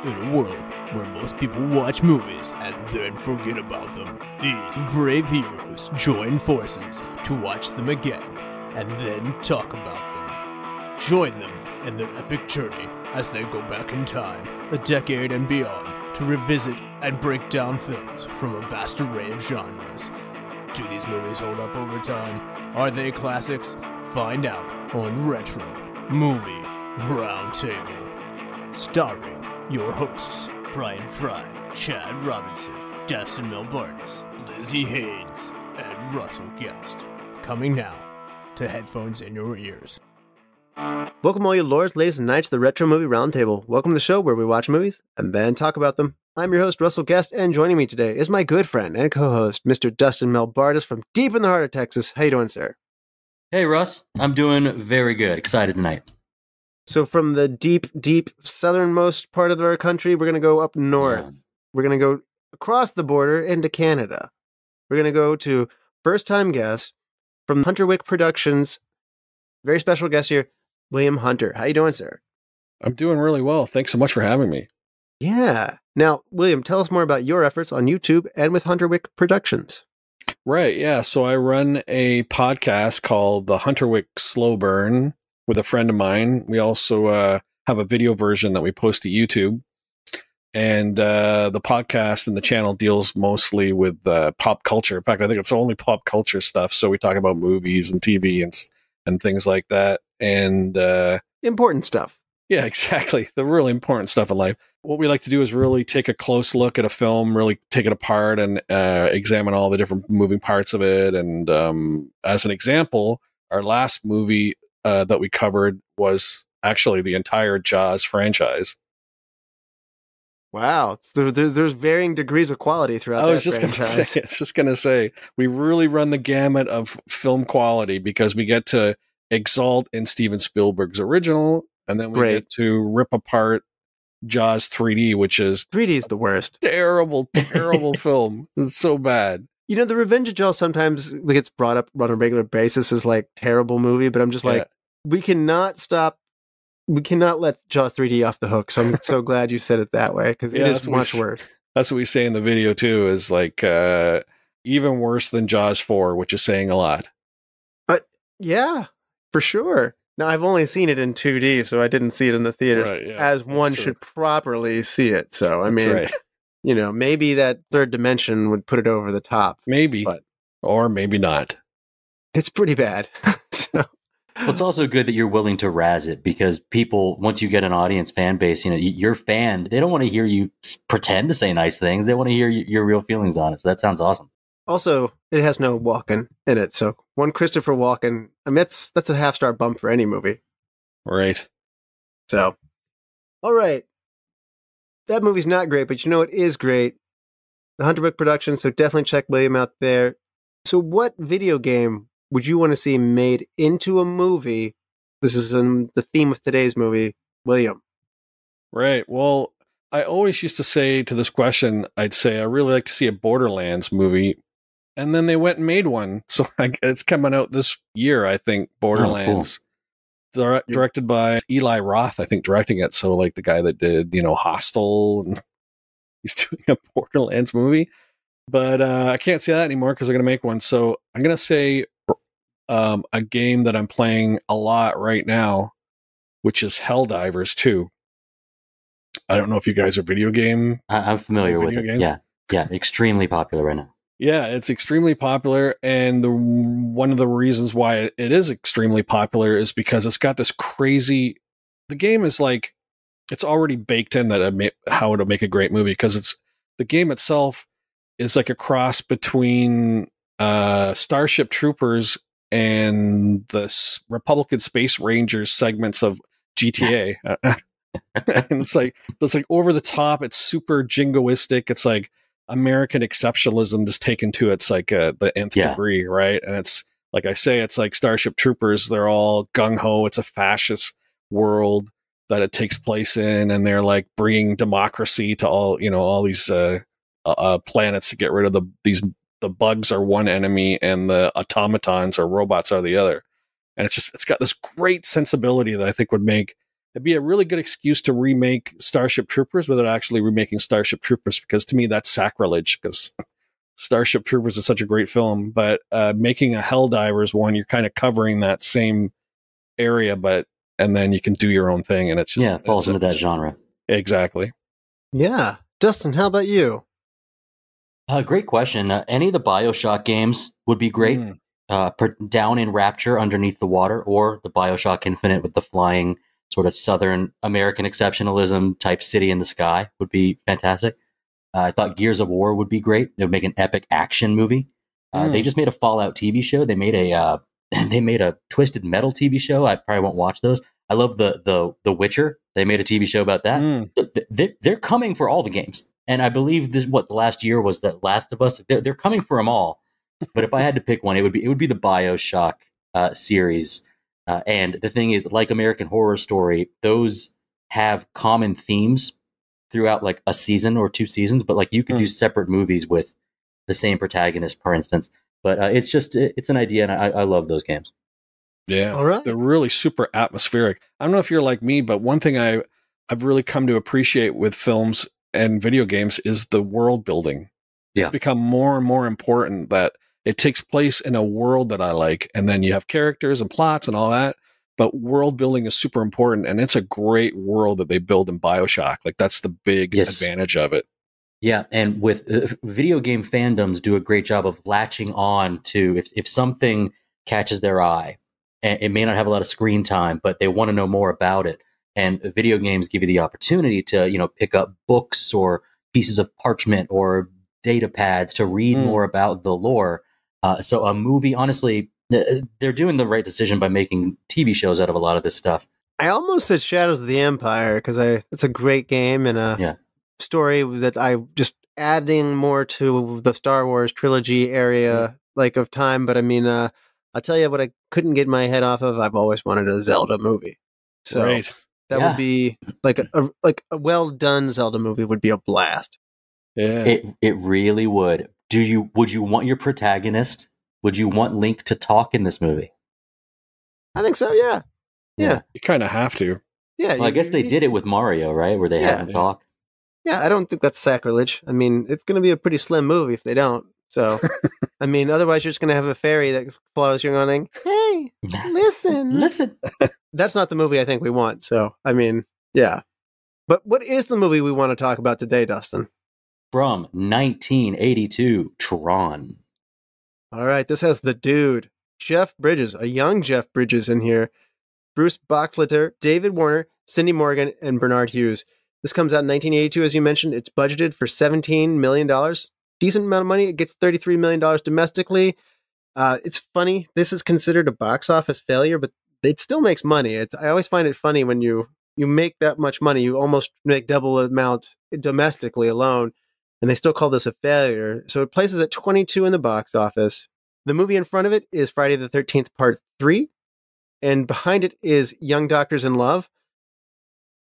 In a world where most people watch movies and then forget about them, these brave heroes join forces to watch them again and then talk about them. Join them in their epic journey as they go back in time, a decade and beyond, to revisit and break down films from a vast array of genres. Do these movies hold up over time? Are they classics? Find out on Retro Movie Roundtable. Starring your hosts, Brian Fry, Chad Robinson, Dustin Melbardis, Lizzie Haynes, and Russell Guest. Coming now to headphones in your ears. Welcome all you lords, ladies, and knights to the Retro Movie Roundtable. Welcome to the show where we watch movies and then talk about them. I'm your host, Russell Guest, and joining me today is my good friend and co-host, Mr. Dustin Melbardis from deep in the heart of Texas. How you doing, sir? Hey, Russ. I'm doing very good. Excited tonight. So from the deep southernmost part of our country, we're going to go up north. Yeah. We're going to go across the border into Canada. We're going to go to first-time guest from HunterWick Productions. Very special guest here, William Hunter. How you doing, sir? I'm doing really well. Thanks so much for having me. Yeah. Now, William, tell us more about your efforts on YouTube and with HunterWick Productions. Right. Yeah. So I run a podcast called the HunterWick Slow Burn with a friend of mine. We also have a video version that we post to YouTube. And the podcast and the channel deals mostly with pop culture. In fact, I think it's only pop culture stuff. So we talk about movies and TV and things like that. And important stuff. Yeah, exactly. The really important stuff in life. What we like to do is really take a close look at a film, really take it apart and examine all the different moving parts of it. And as an example, our last movie that we covered was actually the entire Jaws franchise. Wow. There's varying degrees of quality throughout that franchise. I was just going to say, we really run the gamut of film quality because we get to exalt in Steven Spielberg's original, and then we get to rip apart Jaws 3D, which is 3D is the worst. Terrible film. It's so bad. You know, The Revenge of Jaws sometimes gets brought up on a regular basis as like terrible movie, but I'm just like, we cannot let Jaws 3D off the hook. So I'm so glad you said it that way because it is much worse. That's what we say in the video too, is like even worse than Jaws 4, which is saying a lot. Yeah, for sure. Now, I've only seen it in 2D, so I didn't see it in the theater as one should properly see it. So, I mean, you know, maybe that third dimension would put it over the top. Maybe, or maybe not. It's pretty bad. Well, it's also good that you're willing to razz it because people, once you get an audience fan base, you know, your fan, they don't want to hear you pretend to say nice things. They want to hear your real feelings on it. So that sounds awesome. Also, it has no Walken in it. So one Christopher Walken, I mean, that's a half-star bump for any movie. Right. So, all right. That movie's not great, but you know it is great. The HunterWick Productions, so definitely check William out there. So what video game would you want to see made into a movie? This is in the theme of today's movie, William. Right. Well, I always used to say to this question, I'd say I really like to see a Borderlands movie. And then they went and made one. So it's coming out this year, I think, Borderlands. Oh, cool. Directed by Eli Roth, I think, directing it. So like the guy that did, you know, Hostel. And he's doing a Borderlands movie. But I can't say that anymore because they're going to make one. So I'm going to say a game that I'm playing a lot right now, which is Helldivers 2. I don't know if you guys are video game. I'm familiar with it. Games. Yeah, extremely popular right now. Yeah, it's extremely popular, and one of the reasons why it is extremely popular is because it's got this crazy. The game is like it's already baked in that how to make a great movie because the game itself is like a cross between Starship Troopers and the Republican Space Rangers segments of GTA. And it's like over the top. It's super jingoistic. It's like American exceptionalism just taken to its like the nth degree, right? And it's like I say, it's like Starship Troopers. They're all gung ho. It's a fascist world that it takes place in, and they're like bringing democracy to all these planets to get rid of the bugs are one enemy and the automatons or robots are the other. And it's got this great sensibility that I think would make it'd be a really good excuse to remake Starship Troopers without actually remaking Starship Troopers, because to me that's sacrilege, because Starship Troopers is such a great film, but making a Helldivers one, you're kind of covering that same area, and then you can do your own thing, and it's just it falls into that genre. Exactly. Yeah. Dustin, how about you? Great question. Any of the BioShock games would be great. Down in Rapture underneath the water, or the BioShock Infinite with the flying sort of Southern American exceptionalism type city in the sky would be fantastic. I thought Gears of War would be great. They would make an epic action movie. They just made a Fallout TV show. They made a Twisted Metal TV show. I probably won't watch those. I love the Witcher. They made a TV show about that. They're coming for all the games. And I believe the last year was that Last of Us. They're coming for them all. But if I had to pick one, it would be the BioShock series. And the thing is, like American Horror Story, those have common themes throughout like a season or 2 seasons. But like you could do separate movies with the same protagonist, for instance. But it's an idea, and I love those games. Yeah, all right. They're really super atmospheric. I don't know if you're like me, but one thing I've really come to appreciate with films and video games is the world building. It's become more and more important that it takes place in a world that I like, and then you have characters and plots and all that. But world building is super important, and it's a great world that they build in BioShock. Like that's the big advantage of it. Yeah, and with video game fandoms do a great job of latching on to if something catches their eye, and it may not have a lot of screen time, but they want to know more about it. And video games give you the opportunity to, pick up books or pieces of parchment or data pads to read more about the lore. So a movie, honestly, they're doing the right decision by making TV shows out of a lot of this stuff. I almost said Shadows of the Empire because it's a great game and a story that I just adding more to the Star Wars trilogy area of time. But I mean, I'll tell you what I couldn't get my head off of. I've always wanted a Zelda movie. So that would be like a well done Zelda movie would be a blast. Yeah, it really would. Would you want your protagonist? Would you want Link to talk in this movie? I think so. Yeah. You kind of have to. Yeah. Well, I guess they did it with Mario, right? Where they have him talk. Yeah, I don't think that's sacrilege. I mean, it's going to be a pretty slim movie if they don't. So, I mean, otherwise you're just going to have a fairy that follows you going, hey, listen. That's not the movie I think we want. So, I mean, yeah. But what is the movie we want to talk about today, Dustin? From 1982, Tron. All right, this has the dude, Jeff Bridges, a young Jeff Bridges in here, Bruce Boxleitner, David Warner, Cindy Morgan, and Barnard Hughes. This comes out in 1982, as you mentioned. It's budgeted for $17 million. Decent amount of money. It gets $33 million domestically. It's funny. This is considered a box office failure, but it still makes money. I always find it funny when you make that much money, you almost make double amount domestically alone, and they still call this a failure. So it places at 22 in the box office. The movie in front of it is Friday the 13th, Part 3, and behind it is Young Doctors in Love.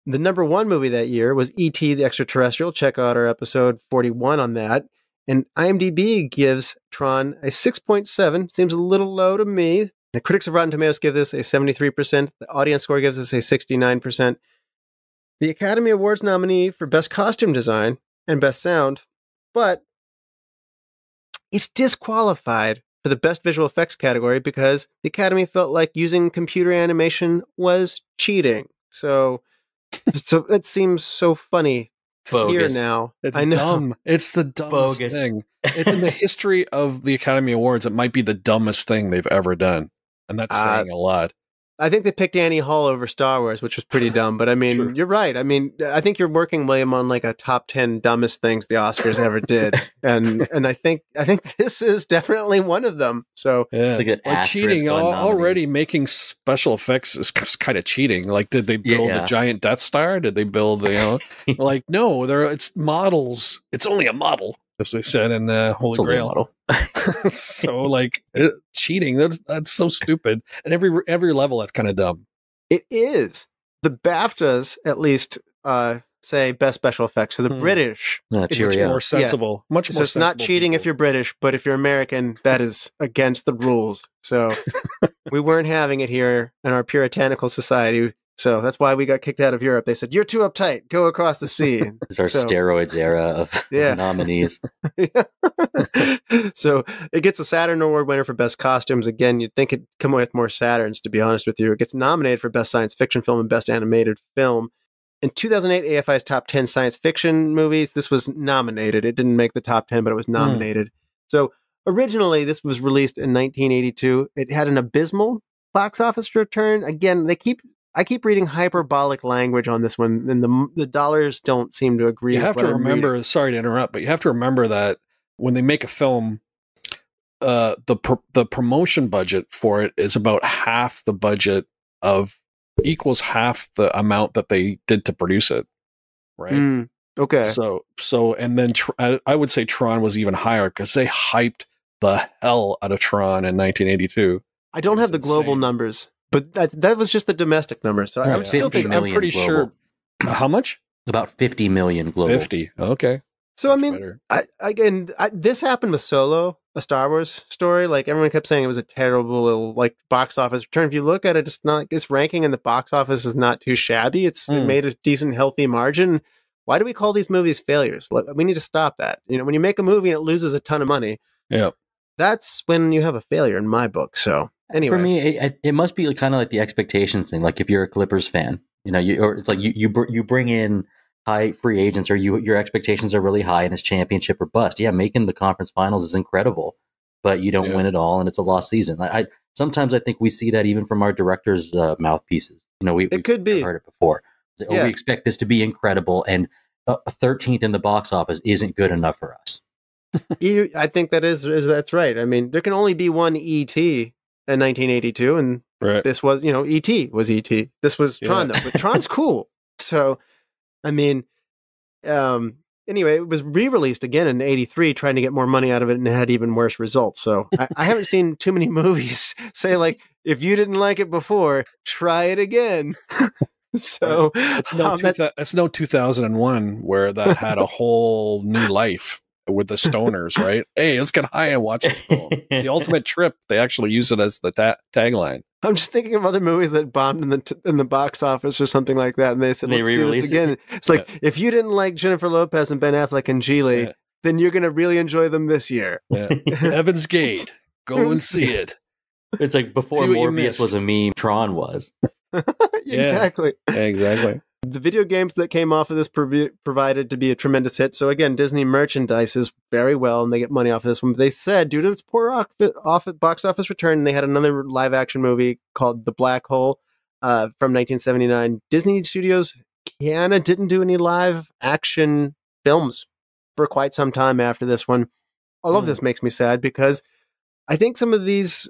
The number 1 movie that year was E.T. the Extraterrestrial. Check out our episode 41 on that. And IMDb gives Tron a 6.7. Seems a little low to me. The critics of Rotten Tomatoes give this a 73%. The audience score gives this a 69%. The Academy Awards nominee for Best Costume Design and Best Sound, but it's disqualified for the Best Visual Effects category because the Academy felt like using computer animation was cheating. So it seems so funny Bogus. here now. It's I know. dumb. It's the dumbest Bogus. thing. It's in the history of the Academy Awards. It might be the dumbest thing they've ever done. And that's saying a lot. I think they picked Annie Hall over Star Wars, which was pretty dumb. But I mean, True. You're right. I mean, I think you're working, William, on like a top 10 dumbest things the Oscars ever did, and I think this is definitely one of them. So Yeah, Like cheating. Already making special effects is kind of cheating. Like, did they build a giant Death Star? Did they build, like, no, it's models. It's only a model, as they said in Holy Grail. So, like, cheating. That's so stupid. And every level, that's kind of dumb. it is. The BAFTAs, at least, say best special effects. So the British, It's cheerio. more sensible. Much so more. it's not sensible cheating people. if you're British, but if you're American, that is against the rules. So we weren't having it here in our puritanical society. So that's why we got kicked out of Europe. They said, "You're too uptight. Go across the sea." It's our steroids era of nominees. So it gets a Saturn Award winner for Best Costumes. Again, you'd think it'd come with more Saturns, to be honest with you. It gets nominated for Best Science Fiction Film and Best Animated Film. In 2008, AFI's Top 10 Science Fiction Movies, this was nominated. It didn't make the top 10, but it was nominated. So originally, this was released in 1982. It had an abysmal box office return. Again, I keep reading hyperbolic language on this one, and the dollars don't seem to agree. You have to remember, sorry to interrupt, but you have to remember that when they make a film, the promotion budget for it is about half the budget equals half the amount that they did to produce it, right? Okay. So, and then I would say Tron was even higher because they hyped the hell out of Tron in 1982. I don't have the global numbers. But that was just the domestic number. So I still think I'm pretty sure. How much? About 50 million global. 50. Okay. So I mean, this happened with Solo, a Star Wars story. Like everyone kept saying it was a terrible like box office return. If you look at it, its ranking in the box office is not too shabby. It made a decent, healthy margin. Why do we call these movies failures? We need to stop that. When you make a movie and it loses a ton of money, that's when you have a failure in my book. So. Anyway. For me, it must be kind of like the expectations thing. Like if you're a Clippers fan, or it's like you bring in high free agents, or your expectations are really high, and it's championship or bust. Yeah, making the conference finals is incredible, but you don't win it all, and it's a lost season. Sometimes I think we see that even from our directors' mouthpieces. We've heard it before. We expect this to be incredible, and a 13th in the box office isn't good enough for us. I think that's right. I mean, there can only be one ET. In 1982, and this was, E.T. was E.T. This was Tron, though, but Tron's cool. So, I mean, anyway, it was re-released again in 83, trying to get more money out of it, and it had even worse results. So, I haven't seen too many movies say, like, if you didn't like it before, try it again. So, it's no 2001 where that had a whole new life. With the stoners, right? Hey, let's get high and watch this film. The ultimate trip. They actually use it as the tagline. I'm just thinking of other movies that bombed in the box office or something like that, and they said, "Let's do this again." It's like if you didn't like Jennifer Lopez and Ben Affleck and Geely, then you're going to really enjoy them this year. Heaven's Gate. Go and see it. It's like before Morbius was a meme, Tron was. Exactly. Exactly. The video games that came off of this provided to be a tremendous hit. So again, Disney merchandises very well, and they get money off of this one. But they said, due to its poor box office return, they had another live-action movie called The Black Hole from 1979. Disney Studios kind of didn't do any live-action films for quite some time after this one. All of this makes me sad because I think some of these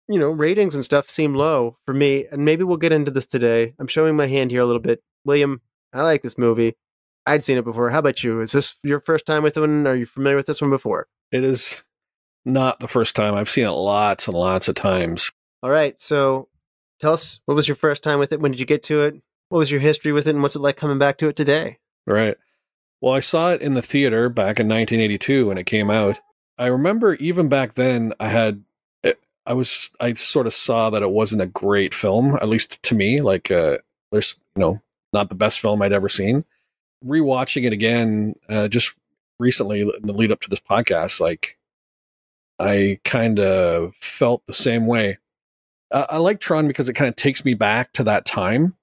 ratings and stuff seem low for me, and maybe we'll get into this today. I'm showing my hand here a little bit. William, I like this movie. I'd seen it before. How about you? Is this your first time with one? Are you familiar with this one before? It is not the first time. I've seen it lots and lots of times. All right. So tell us, what was your first time with it? When did you get to it? What was your history with it? And what's it like coming back to it today? Right. Well, I saw it in the theater back in 1982 when it came out. I remember even back then I sort of saw that it wasn't a great film, at least to me. Like, there's, not the best film I'd ever seen. Rewatching it again, just recently in the lead up to this podcast, like, I kind of felt the same way. I like Tron because it kind of takes me back to that time.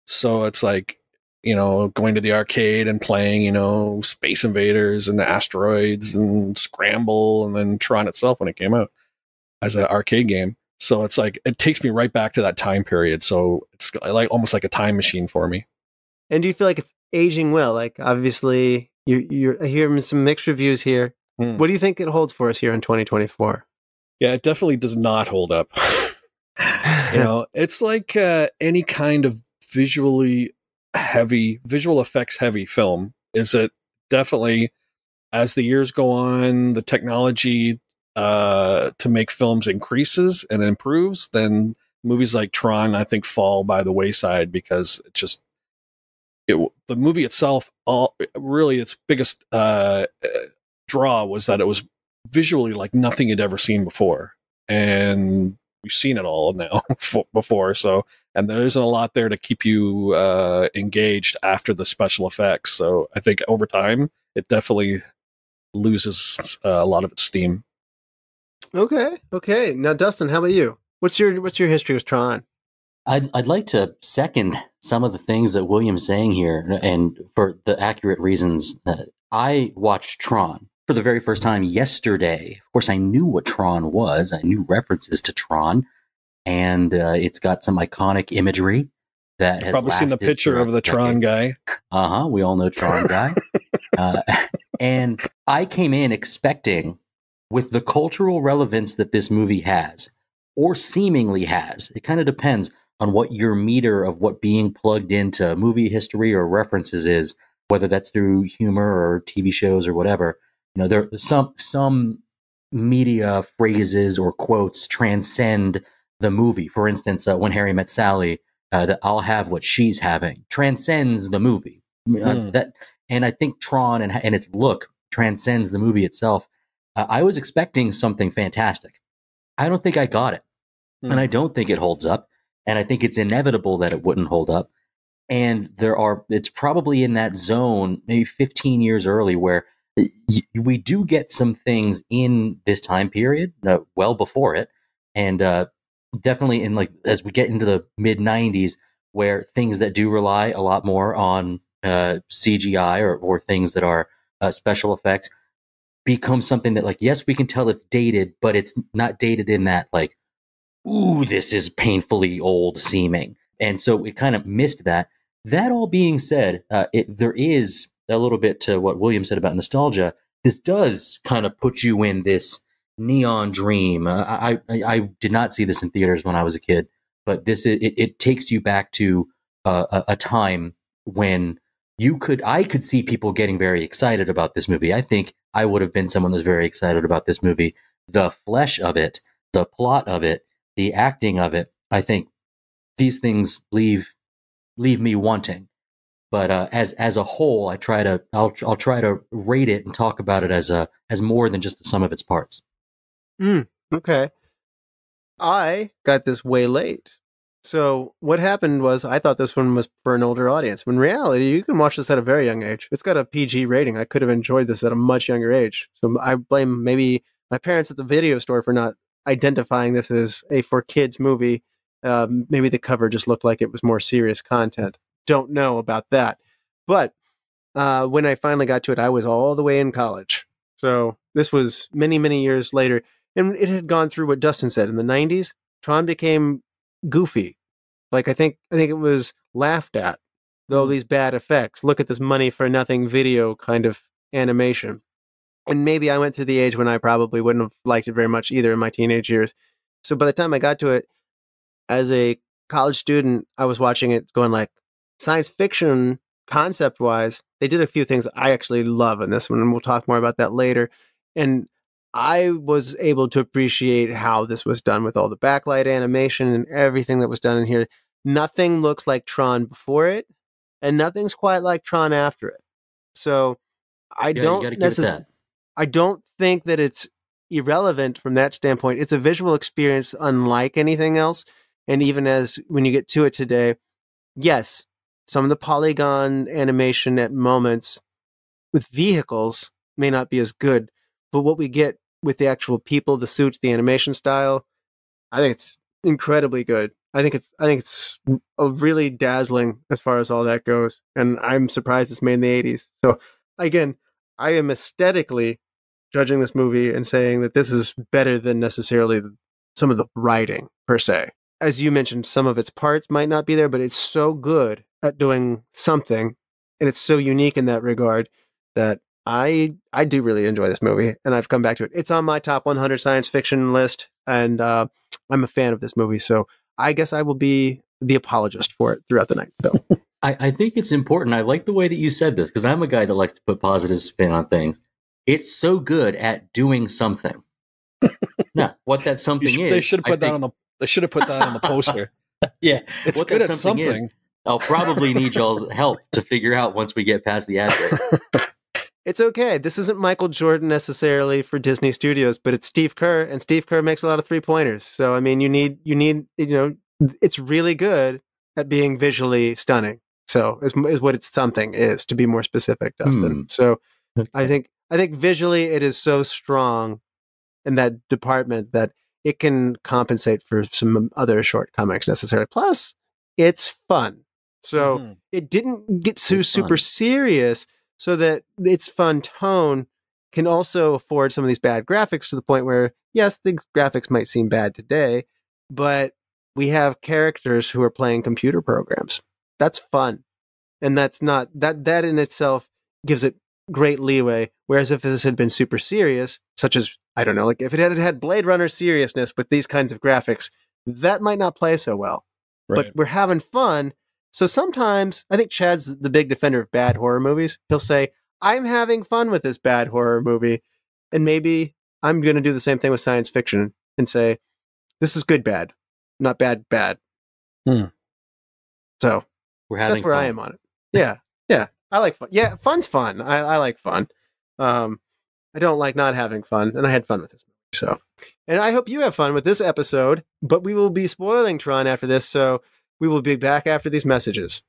So it's like, going to the arcade and playing, Space Invaders and the Asteroids and Scramble, and then Tron itself when it came out as an arcade game. So it's like, it takes me right back to that time period. So it's like almost like a time machine for me. And do you feel like it's aging well? Like, obviously, you're hearing some mixed reviews here. What do you think it holds for us here in 2024? Yeah, it definitely does not hold up. It's like any kind of visual effects heavy film. Is it definitely, as the years go on, the technology to make films increases and improves, then movies like Tron, I think, fall by the wayside because it just the movie itself, really its biggest draw was that it was visually like nothing you'd ever seen before, and we've seen it all now before. So and there isn't a lot there to keep you engaged after the special effects. So I think over time, it definitely loses a lot of its steam. Okay. Now, Dustin, how about you? What's your history with Tron? I'd like to second some of the things that William's saying here, and for the accurate reasons. I watched Tron for the very first time yesterday. Of course, I knew what Tron was. I knew references to Tron, and it's got some iconic imagery that has probably seen the picture of the Tron guy. We all know Tron guy. And I came in expecting, with the cultural relevance that this movie has, or seemingly has, it kind of depends on what your meter of what being plugged into movie history or references is, whether that's through humor or TV shows or whatever. There some media phrases or quotes transcend the movie. For instance, When Harry Met Sally, that I'll have what she's having transcends the movie. And I think Tron and its look transcends the movie itself. I was expecting something fantastic. I don't think I got it. And I don't think it holds up. And I think it's inevitable that it wouldn't hold up. And it's probably in that zone, maybe 15 years early, where we do get some things in this time period, well before it. And definitely in as we get into the mid 90s, where things that do rely a lot more on CGI or things that are special effects become something that yes, we can tell it's dated, but it's not dated in that ooh, this is painfully old seeming. And so it kind of missed that. That all being said, there is a little bit to what William said about nostalgia. This does kind of put you in this neon dream. I did not see this in theaters when I was a kid, but it takes you back to a time when I could see people getting very excited about this movie. I think I would have been someone that's very excited about this movie. The flesh of it, the plot of it, the acting of it, I think these things leave me wanting. But as a whole, I'll try to rate it and talk about it as more than just the sum of its parts. Okay. I got this way late. So what happened was I thought this one was for an older audience. When in reality, you can watch this at a very young age. It's got a PG rating. I could have enjoyed this at a much younger age. So I blame maybe my parents at the video store for not identifying this as a for kids movie. Maybe the cover just looked like it was more serious content. Don't know about that. But when I finally got to it, I was all the way in college. So this was many, many years later. And it had gone through what Dustin said. In the 90s, Tron became goofy. I think it was laughed at. Though these bad effects. Look at this money for nothing video kind of animation. And maybe I went through the age when I probably wouldn't have liked it very much either in my teenage years. So by the time I got to it, as a college student, I was watching it going science fiction concept-wise. They did a few things I actually love in this one, and we'll talk more about that later. And I was able to appreciate how this was done with all the backlight animation and everything that was done in here. Nothing looks like Tron before it, and nothing's quite like Tron after it. So I don't think that it's irrelevant from that standpoint. It's a visual experience unlike anything else. And even when you get to it today, yes, some of the polygon animation at moments with vehicles may not be as good, but what we get with the actual people, the suits, the animation style, I think it's incredibly good. I think it's really dazzling as far as all that goes. And I'm surprised it's made in the 80s. So again, I am aesthetically judging this movie and saying that this is better than necessarily some of the writing per se. As you mentioned, some of its parts might not be there, but it's so good at doing something, and it's so unique in that regard that I do really enjoy this movie, and I've come back to it. It's on my top 100 science fiction list, and I'm a fan of this movie, so I guess I will be the apologist for it throughout the night. So I think it's important. I like the way that you said this, because I'm a guy that likes to put positive spin on things. It's so good at doing something. Now, what that something is, they should have put that on the. They should have put that on the poster. Yeah, it's good at something. Is, I'll probably need y'all's help to figure out once we get past the ad break. It's okay. This isn't Michael Jordan necessarily for Disney Studios, but it's Steve Kerr, and Steve Kerr makes a lot of 3-pointers. So I mean, you need, it's really good, at being visually stunning. So is what it's something is, to be more specific, Dustin. So Okay. I think visually it is so strong in that department that it can compensate for some other shortcomings necessarily. Plus, it's fun. So Mhm. it didn't get too It's super fun. serious, so that its fun tone can also afford some of these bad graphics to the point where, yes, the graphics might seem bad today, but we have characters who are playing computer programs. That's fun. And that's not that in itself gives it great leeway. Whereas if this had been super serious, such as, I don't know, like if it had Blade Runner seriousness with these kinds of graphics, that might not play so well. But Right. we're having fun. So sometimes I think Chad's the big defender of bad horror movies. He'll say, I'm having fun with this bad horror movie. And maybe I'm going to do the same thing with science fiction and say, this is good bad, not bad bad. Hmm. So We're having that's where I fun. am on it. Yeah. Yeah. I like fun. Yeah. Fun's fun. I like fun. I don't like not having fun. And I had fun with this movie. So, and I hope you have fun with this episode, but we will be spoiling Tron after this. So we will be back after these messages.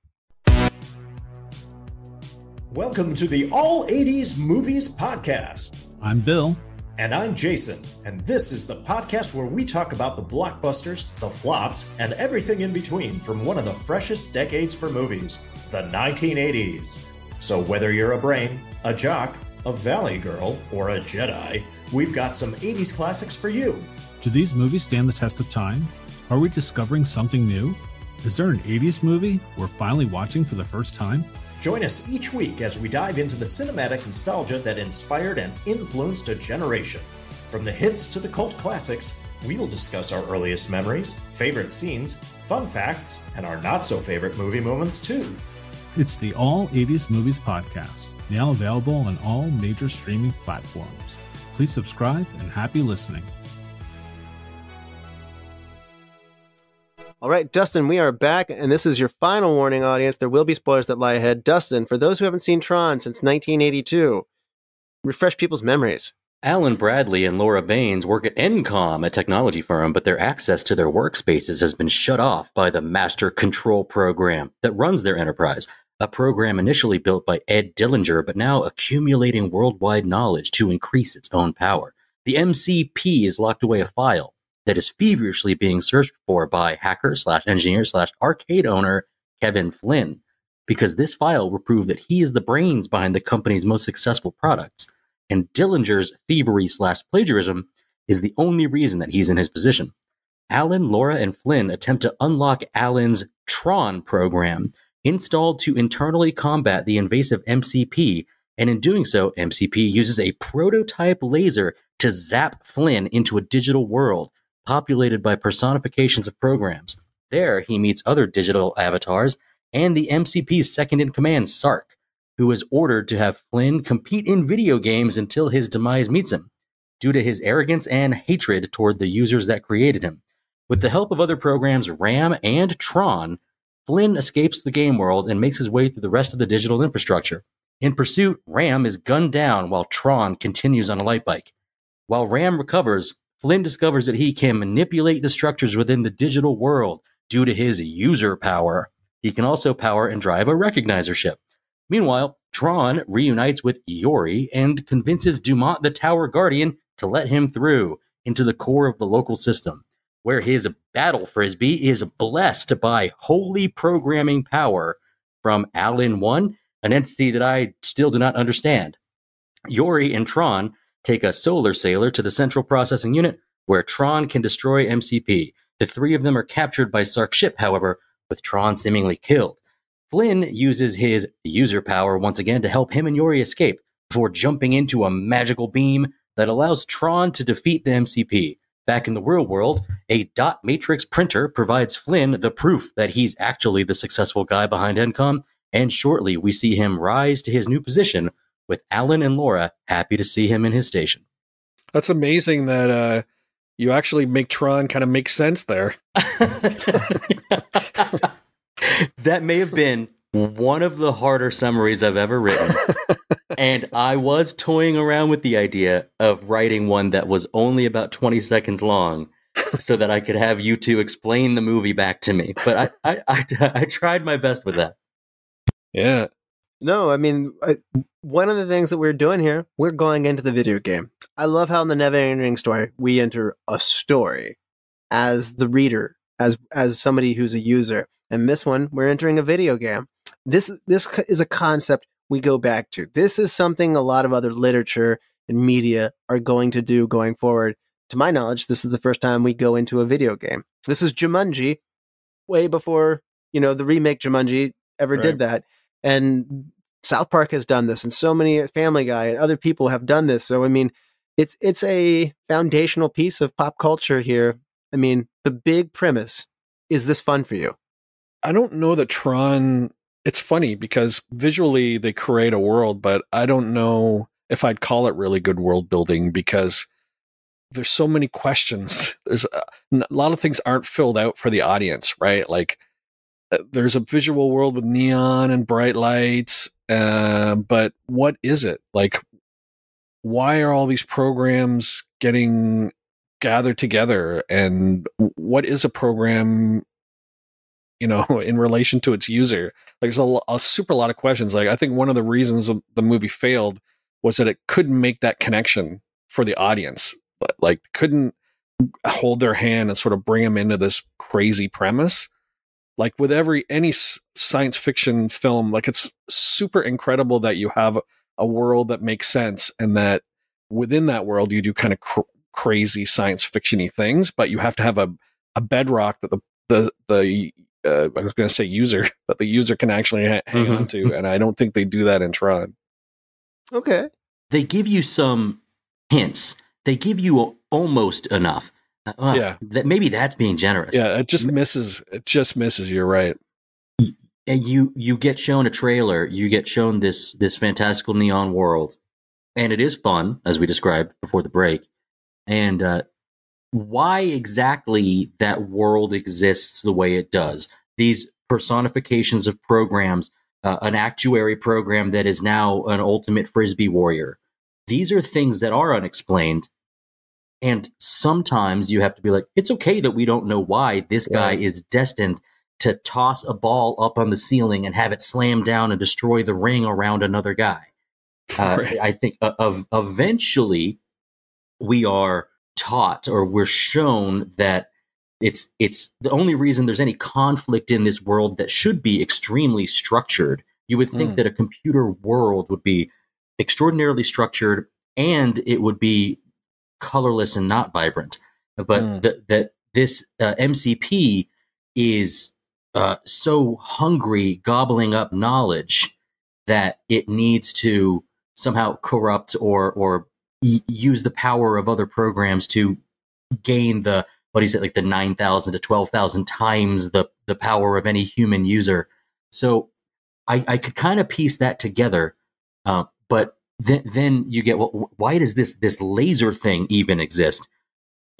Welcome to the All 80s Movies Podcast. I'm Bill. And I'm Jason. And this is the podcast where we talk about the blockbusters, the flops, and everything in between from one of the freshest decades for movies, the 1980s. So whether you're a brain, a jock, a valley girl, or a Jedi, we've got some 80s classics for you. Do these movies stand the test of time? Are we discovering something new? Is there an 80s movie we're finally watching for the first time? Join us each week as we dive into the cinematic nostalgia that inspired and influenced a generation. From the hits to the cult classics, we'll discuss our earliest memories, favorite scenes, fun facts, and our not-so-favorite movie moments too. It's the All 80s Movies Podcast, now available on all major streaming platforms. Please subscribe and happy listening. All right, Dustin, we are back, and this is your final warning, audience. There will be spoilers that lie ahead. Dustin, for those who haven't seen Tron since 1982, refresh people's memories. Alan Bradley and Laura Baines work at Encom, a technology firm, but their access to their workspaces has been shut off by the Master Control Program that runs their enterprise, a program initially built by Ed Dillinger, but now accumulating worldwide knowledge to increase its own power. The MCP has locked away a file that is feverishly being searched for by hacker/engineer/arcade owner Kevin Flynn, because this file will prove that he is the brains behind the company's most successful products, and Dillinger's thievery/plagiarism is the only reason that he's in his position. Alan, Laura, and Flynn attempt to unlock Alan's Tron program, installed to internally combat the invasive MCP, and in doing so, MCP uses a prototype laser to zap Flynn into a digital world populated by personifications of programs. There, he meets other digital avatars and the MCP's second-in-command, Sark, who is ordered to have Flynn compete in video games until his demise meets him, due to his arrogance and hatred toward the users that created him. With the help of other programs, RAM and Tron, Flynn escapes the game world and makes his way through the rest of the digital infrastructure. In pursuit, RAM is gunned down while Tron continues on a light bike. While RAM recovers, Flynn discovers that he can manipulate the structures within the digital world due to his user power. He can also power and drive a recognizer ship. Meanwhile, Tron reunites with Yori and convinces Dumont the Tower Guardian to let him through into the core of the local system, where his battle frisbee is blessed by holy programming power from Alan 1, an entity that I still do not understand. Yori and Tron take a solar sailor to the central processing unit, where Tron can destroy MCP. The three of them are captured by Sark's ship, however, with Tron seemingly killed. Flynn uses his user power once again to help him and Yori escape, before jumping into a magical beam that allows Tron to defeat the MCP. Back in the real world, a dot matrix printer provides Flynn the proof that he's actually the successful guy behind Encom, and shortly we see him rise to his new position, with Alan and Laura happy to see him in his station. That's amazing that you actually make Tron kind of make sense there. That may have been one of the harder summaries I've ever written. And I was toying around with the idea of writing one that was only about 20 seconds long. so that I could have you two explain the movie back to me. But I tried my best with that. Yeah. No, I mean, one of the things that we're doing here, we're going into the video game. I love how in the Never Ending Story, we enter a story as the reader, as somebody who's a user. And this one, we're entering a video game. This is a concept we go back to. This is something a lot of other literature and media are going to do going forward. To my knowledge, this is the first time we go into a video game. This is Jumanji, way before, the remake Jumanji ever did that. And South Park has done this, and so many Family Guy and other people have done this. So, I mean, it's a foundational piece of pop culture here. I mean, the big premise, is this fun for you? I don't know that Tron, it's funny because visually they create a world, but I don't know if I'd call it really good world building because there's so many questions. There's a lot of things aren't filled out for the audience, right? Like there's a visual world with neon and bright lights, but what is it? Like, why are all these programs getting gathered together? And what is a program, in relation to its user? Like, there's a super lot of questions. Like, I think one of the reasons the movie failed was that it couldn't make that connection for the audience. But like, couldn't hold their hand and sort of bring them into this crazy premise. Like with any science fiction film, like it's super incredible that you have a world that makes sense and that within that world you do kind of crazy science fiction-y things, but you have to have a bedrock that the I was going to say user, that the user can actually hang on to, and I don't think they do that in Tron. Okay. They give you some hints. They give you almost enough. Maybe that's being generous. Yeah, it just misses. It just misses. You're right. And you get shown a trailer. You get shown this fantastical neon world, and it is fun, as we described before the break. And why exactly that world exists the way it does? These personifications of programs, an actuary program that is now an ultimate frisbee warrior. These are things that are unexplained. And sometimes you have to be like, it's okay that we don't know why this guy is destined to toss a ball up on the ceiling and have it slam down and destroy the ring around another guy. I think eventually we are taught, or we're shown, that it's the only reason there's any conflict in this world that should be extremely structured. You would think that a computer world would be extraordinarily structured and it would be colorless and not vibrant, but that this MCP is so hungry, gobbling up knowledge that it needs to somehow corrupt or use the power of other programs to gain the, what is it, like the 9,000 to 12,000 times the power of any human user. So I could kind of piece that together, but then you get, well, why does this laser thing even exist?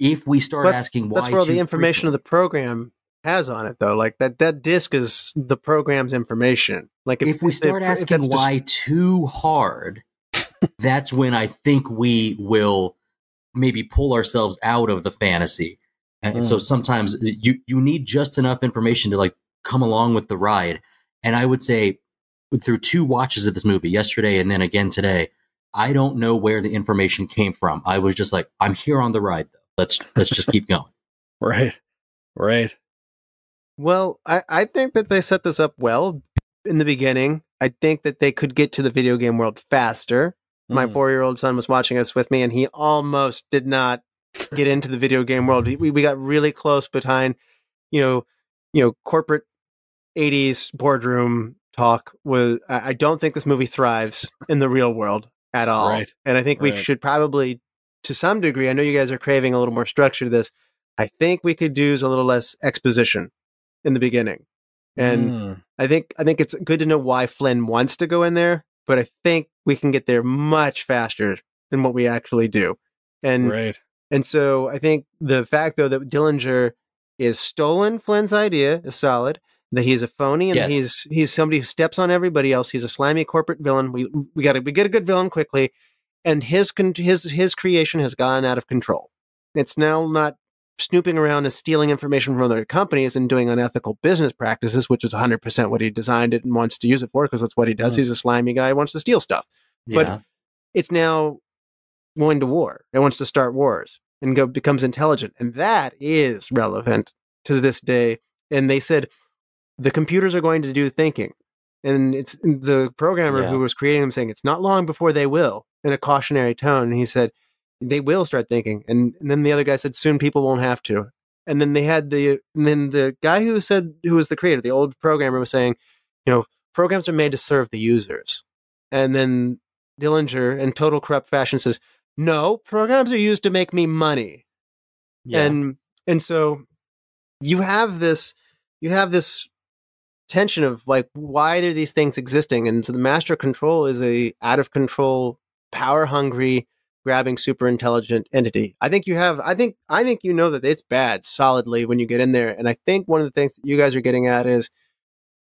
If we start asking why, that's where all the information of the program has on it, though. Like that disk is the program's information. Like if we start asking why too hard, that's when I think we will maybe pull ourselves out of the fantasy. And so sometimes you need just enough information to like come along with the ride. And I would say, through 2 watches of this movie, yesterday and then again today, I don't know where the information came from. I was just like, I'm here on the ride, though. Let's just keep going. Right. Well, I think that they set this up well in the beginning. I think that they could get to the video game world faster. My 4-year-old son was watching us with me, and he almost did not get into the video game world. We got really close behind, corporate 80s boardroom talk. I don't think this movie thrives in the real world at all. Right. And I think we should probably, to some degree, I know you guys are craving a little more structure to this. I think we could use a little less exposition in the beginning. And I think it's good to know why Flynn wants to go in there, but I think we can get there much faster than what we actually do. And so I think the fact, though, that Dillinger is stolen Flynn's idea is solid. That he's a phony and he's somebody who steps on everybody else. He's a slimy corporate villain. We get a good villain quickly, and his creation has gone out of control. It's now not snooping around and stealing information from other companies and doing unethical business practices, which is 100% what he designed it and wants to use it for, because that's what he does. He's a slimy guy who wants to steal stuff. Yeah. But it's now going to war. It wants to start wars and becomes intelligent. And that is relevant to this day. And they said the computers are going to do thinking. And it's the programmer who was creating them saying it's not long before they will, in a cautionary tone. And he said, they will start thinking. And then the other guy said, soon people won't have to. And then the guy who was the creator, the old programmer, was saying, programs are made to serve the users. And then Dillinger, in total corrupt fashion, says, no, programs are used to make me money. Yeah. And so you have this tension of like, why are these things existing? And so the master control is a out of control, power hungry, grabbing super intelligent entity. I think you know that it's bad solidly when you get in there. And I think one of the things that you guys are getting at is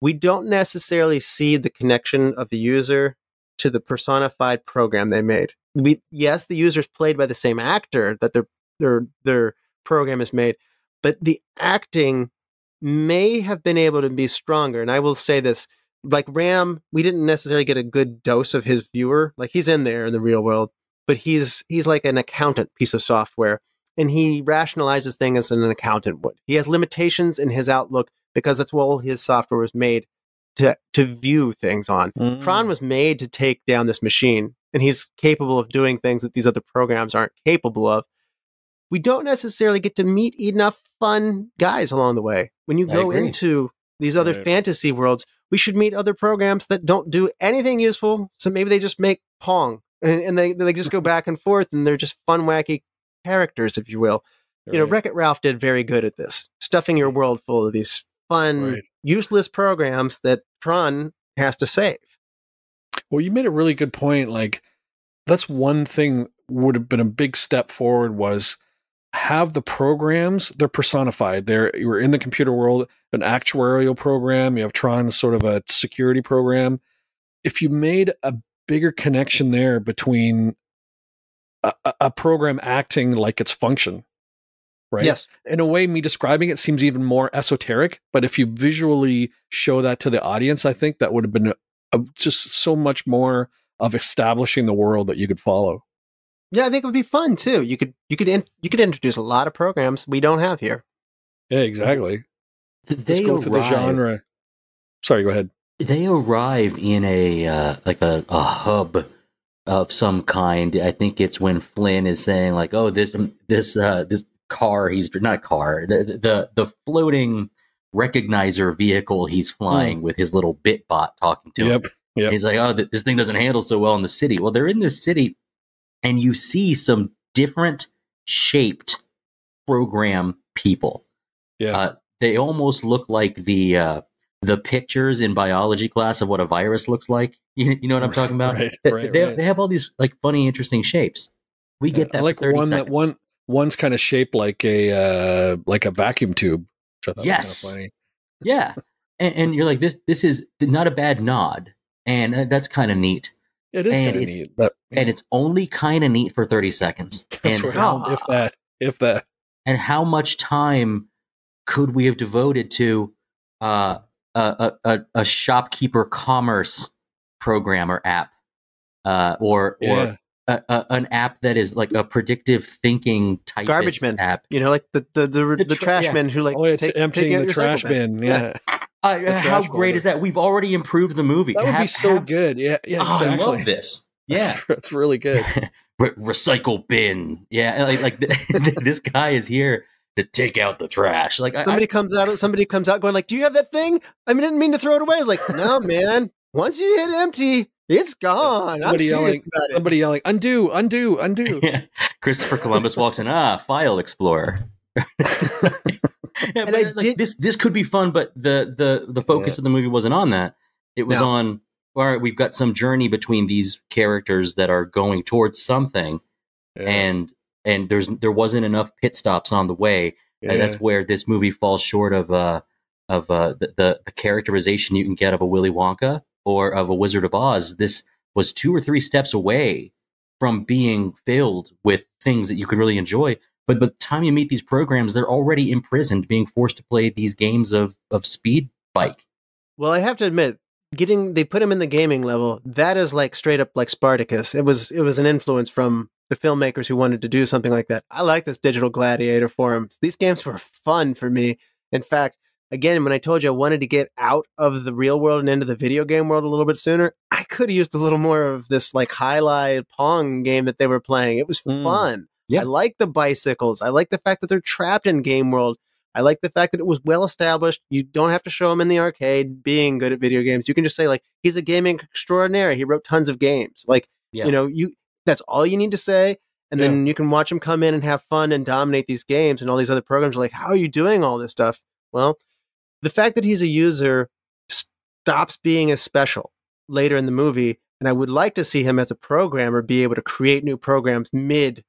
we don't necessarily see the connection of the user to the personified program they made. Yes, the user is played by the same actor that their program is made, but the acting may have been able to be stronger. And I will say this, like Ram, we didn't necessarily get a good dose of his viewer. Like he's in there in the real world, but he's like an accountant piece of software, and he rationalizes things as an accountant would. He has limitations in his outlook because that's what all his software was made to view things on. Tron was made to take down this machine, and he's capable of doing things that these other programs aren't capable of. We don't necessarily get to meet enough fun guys along the way. When you go into these other fantasy worlds, we should meet other programs that don't do anything useful. So maybe they just make Pong, and they just go back and forth, and they're just fun, wacky characters, if you will. Wreck-It Ralph did very good at this, stuffing your world full of these fun, useless programs that Tron has to save. Well, you made a really good point. Like, that's one thing would have been a big step forward, was have the programs, they're personified. You're in the computer world, an actuarial program. You have Tron, sort of a security program. If you made a bigger connection there between a program acting like its function, right? Yes. In a way, me describing it seems even more esoteric, but if you visually show that to the audience, I think that would have been just so much more of establishing the world that you could follow. Yeah, I think it would be fun too. You could introduce a lot of programs we don't have here. Yeah, exactly. Let's go through the genre. Sorry, go ahead. They arrive in a hub of some kind. I think it's when Flynn is saying like, "Oh, this car, the floating recognizer vehicle he's flying with his little bit bot talking to him." Yep. He's like, "Oh, this thing doesn't handle so well in the city." Well, they're in this city, and you see some different shaped program people. Yeah, they almost look like the pictures in biology class of what a virus looks like. You know what I'm talking about? They have all these like funny, interesting shapes. We get that. I like one seconds. One's kind of shaped like a vacuum tube, which I thought was kind of funny. Yeah, and you're like, this is not a bad nod, and that's kind of neat. It is kind of neat, and it's only kind of neat for 30 seconds. That's right. If that. And how much time could we have devoted to a shopkeeper commerce program or app, or an app that is like a predictive thinking type garbage man app? Like the trash men who like emptying the trash bin. Yeah. How great is that? We've already improved the movie. That would be so good. Yeah, exactly. I love this. Yeah, that's really good. Recycle bin. Yeah, like this guy is here to take out the trash. Like somebody comes out going like, "Do you have that thing? I didn't mean to throw it away." It's like, "No, man. Once you hit empty, it's gone." Somebody yelling, "Undo, undo, undo." Yeah. Christopher Columbus walks in. File explorer. Yeah, and this could be fun, but the focus of the movie wasn't on that. It was on, all right, we've got some journey between these characters that are going towards something, and there wasn't enough pit stops on the way. Yeah. And that's where this movie falls short of the characterization you can get of a Willy Wonka or of a Wizard of Oz. This was 2 or 3 steps away from being filled with things that you could really enjoy. But by the time you meet these programs, they're already imprisoned, being forced to play these games of speed bike. Well, I have to admit, they put him in the gaming level. That is like straight up like Spartacus. It was an influence from the filmmakers who wanted to do something like that. I like this Digital Gladiator for him. These games were fun for me. In fact, again, when I told you I wanted to get out of the real world and into the video game world a little bit sooner, I could have used a little more of this like highlight Pong game that they were playing. It was fun. Yeah. I like the bicycles. I like the fact that they're trapped in game world. I like the fact that it was well established. You don't have to show him in the arcade being good at video games. You can just say like, he's a gaming extraordinaire. He wrote tons of games. Like, that's all you need to say. And then you can watch him come in and have fun and dominate these games, and all these other programs are like, how are you doing all this stuff? Well, the fact that he's a user stops being as special later in the movie. And I would like to see him as a programmer be able to create new programs mid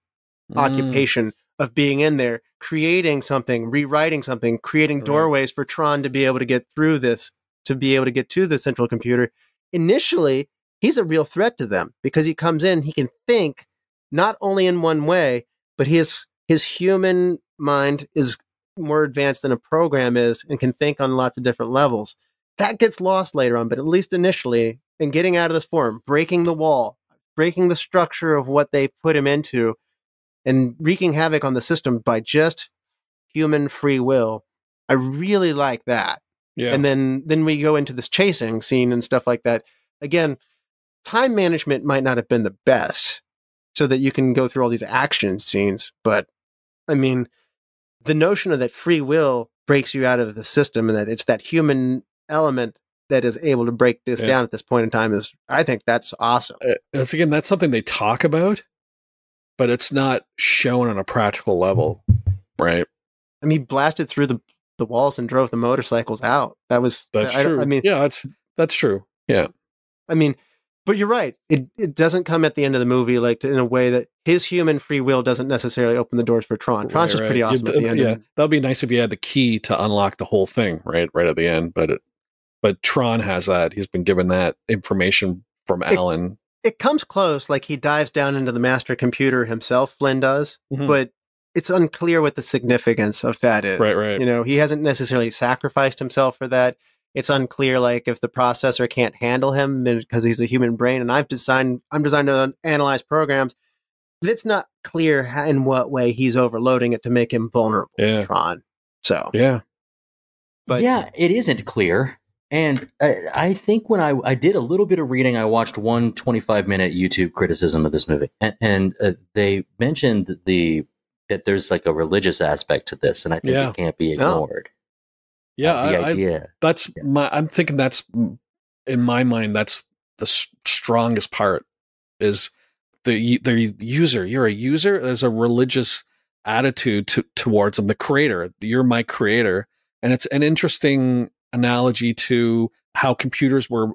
occupation of being in there, creating something, rewriting something, creating doorways for Tron to be able to get through this, to be able to get to the central computer. Initially, he's a real threat to them because he comes in, he can think not only in one way, but his human mind is more advanced than a program is and can think on lots of different levels. That gets lost later on, but at least initially, in getting out of this form, breaking the wall, breaking the structure of what they put him into, and wreaking havoc on the system by just human free will. I really like that. Yeah. And then we go into this chasing scene and stuff like that. Again, time management might not have been the best so that you can go through all these action scenes. But I mean, the notion of that free will breaks you out of the system and that it's that human element that is able to break this down at this point in time I think that's awesome. That's something they talk about, but it's not shown on a practical level, right? I mean, he blasted through the walls and drove the motorcycles out. That's true. That's true. Yeah. I mean, but you're right. It doesn't come at the end of the movie like in a way that his human free will doesn't necessarily open the doors for Tron. Tron's just pretty awesome at the end. Yeah, that'd be nice if you had the key to unlock the whole thing, right at the end. But Tron has that. He's been given that information from Alan. It comes close, like he dives down into the master computer himself, Flynn does, but it's unclear what the significance of that is. Right. He hasn't necessarily sacrificed himself for that. It's unclear, like, if the processor can't handle him because he's a human brain, and I'm designed to analyze programs. It's not clear in what way he's overloading it to make him vulnerable to Tron. So, but it isn't clear. And I think when I did a little bit of reading, I watched one 25-minute YouTube criticism of this movie, and they mentioned that there's like a religious aspect to this, and I think it can't be ignored. Yeah, the idea. I'm thinking that's, in my mind, that's the strongest part is the user. You're a user. There's a religious attitude towards them. The creator. You're my creator, and it's an interesting analogy to how computers were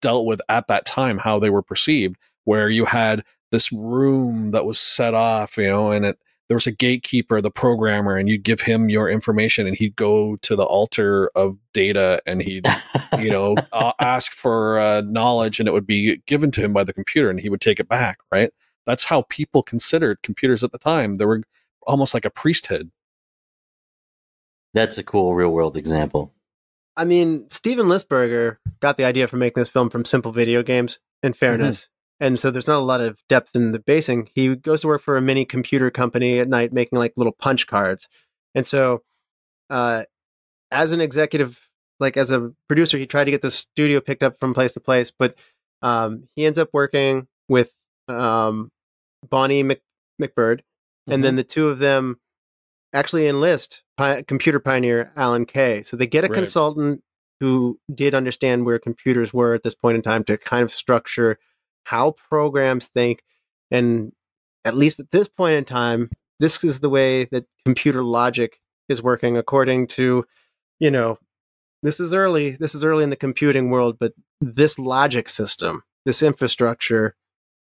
dealt with at that time, how they were perceived, where you had this room that was set off, and there was a gatekeeper, the programmer, and you'd give him your information and he'd go to the altar of data and he'd, ask for knowledge, and it would be given to him by the computer and he would take it back, right? That's how people considered computers at the time. They were almost like a priesthood. That's a cool real world example. I mean, Steven Lisberger got the idea for making this film from simple video games, in fairness. And so there's not a lot of depth in the basing. He goes to work for a mini computer company at night making like little punch cards. And so as an executive, like as a producer, he tried to get the studio picked up from place to place, but he ends up working with Bonnie McBird. And then the two of them actually enlist computer pioneer Alan Kay. So they get a consultant who did understand where computers were at this point in time to kind of structure how programs think. And at least at this point in time, this is the way that computer logic is working according to, this is early in the computing world, but this logic system, this infrastructure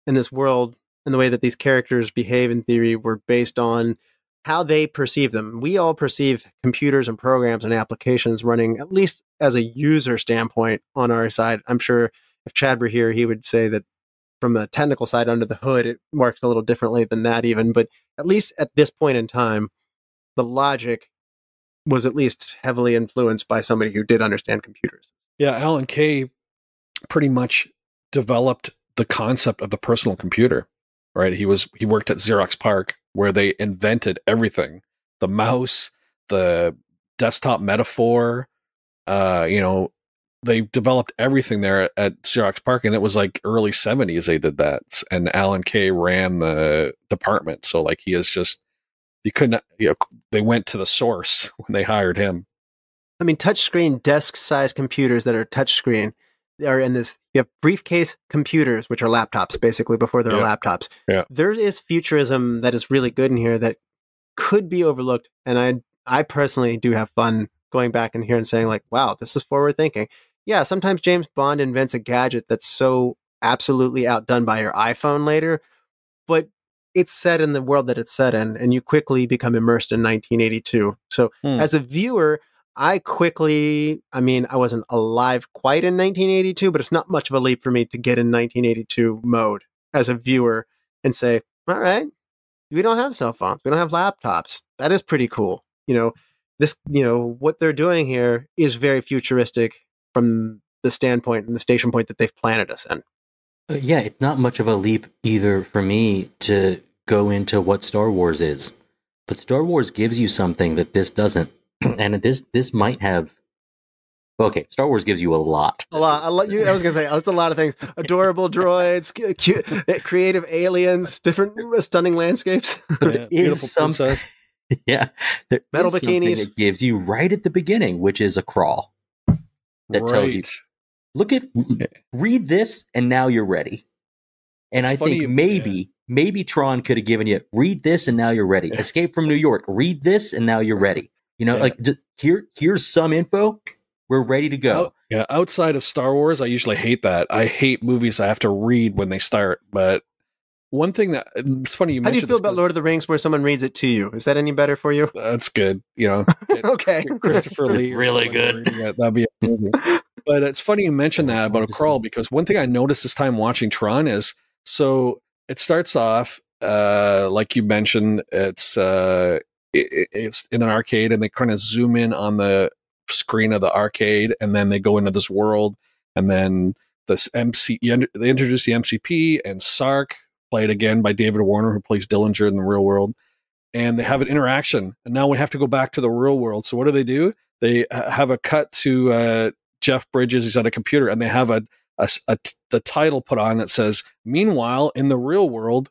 in this world and the way that these characters behave in theory were based on how they perceive them. We all perceive computers and programs and applications running, at least as a user standpoint, on our side. I'm sure if Chad were here, he would say that from a technical side under the hood, it works a little differently than that even. But at least at this point in time, the logic was at least heavily influenced by somebody who did understand computers. Yeah, Alan Kay pretty much developed the concept of the personal computer, right? He worked at Xerox PARC, where they invented everything: the mouse, the desktop metaphor. They developed everything there at Xerox PARC, and it was like early 70s they did that. And Alan Kay ran the department, so like he is just, you couldn't, they went to the source when they hired him. I mean, touchscreen desk-sized computers that are touchscreen are in this. You have briefcase computers, which are laptops, basically, before they're laptops. Yeah. There is futurism that is really good in here that could be overlooked, and I personally do have fun going back in here and saying, like, wow, this is forward thinking. Yeah, sometimes James Bond invents a gadget that's so absolutely outdone by your iPhone later, but it's set in the world that it's set in, and you quickly become immersed in 1982. So as a viewer, I wasn't alive quite in 1982, but it's not much of a leap for me to get in 1982 mode as a viewer and say, all right, we don't have cell phones. We don't have laptops. That is pretty cool. What they're doing here is very futuristic from the standpoint and the station point that they've planted us in. Yeah, it's not much of a leap either for me to go into what Star Wars is. But Star Wars gives you something that this doesn't. And this might have... Okay, Star Wars gives you a lot. I was going to say, it's a lot of things. Adorable droids, cute, creative aliens, different stunning landscapes. But there is something... Yeah, there metal is something bikinis. it gives you right at the beginning, which is a crawl that tells you, read this and now you're ready. And I think maybe Tron could have given you, read this and now you're ready. Escape from New York, read this and now you're ready. Here's some info. We're ready to go. Outside of Star Wars, I usually hate that. I hate movies I have to read when they start, but one thing that it's funny you mentioned. How do you feel about Lord of the Rings where someone reads it to you? Is that any better for you? That's good. Okay. Christopher Lee. Really good. That'd be amazing. But it's funny you mentioned that about a crawl, because one thing I noticed this time watching Tron is, so it starts off, like you mentioned, it's in an arcade and they kind of zoom in on the screen of the arcade and then they go into this world and then this they introduce the MCP and Sark, played again by David Warner, who plays Dillinger in the real world. And they have an interaction. And now we have to go back to the real world. So what do? They have a cut to Jeff Bridges. He's at a computer, and they have the title put on that says, "Meanwhile, in the real world."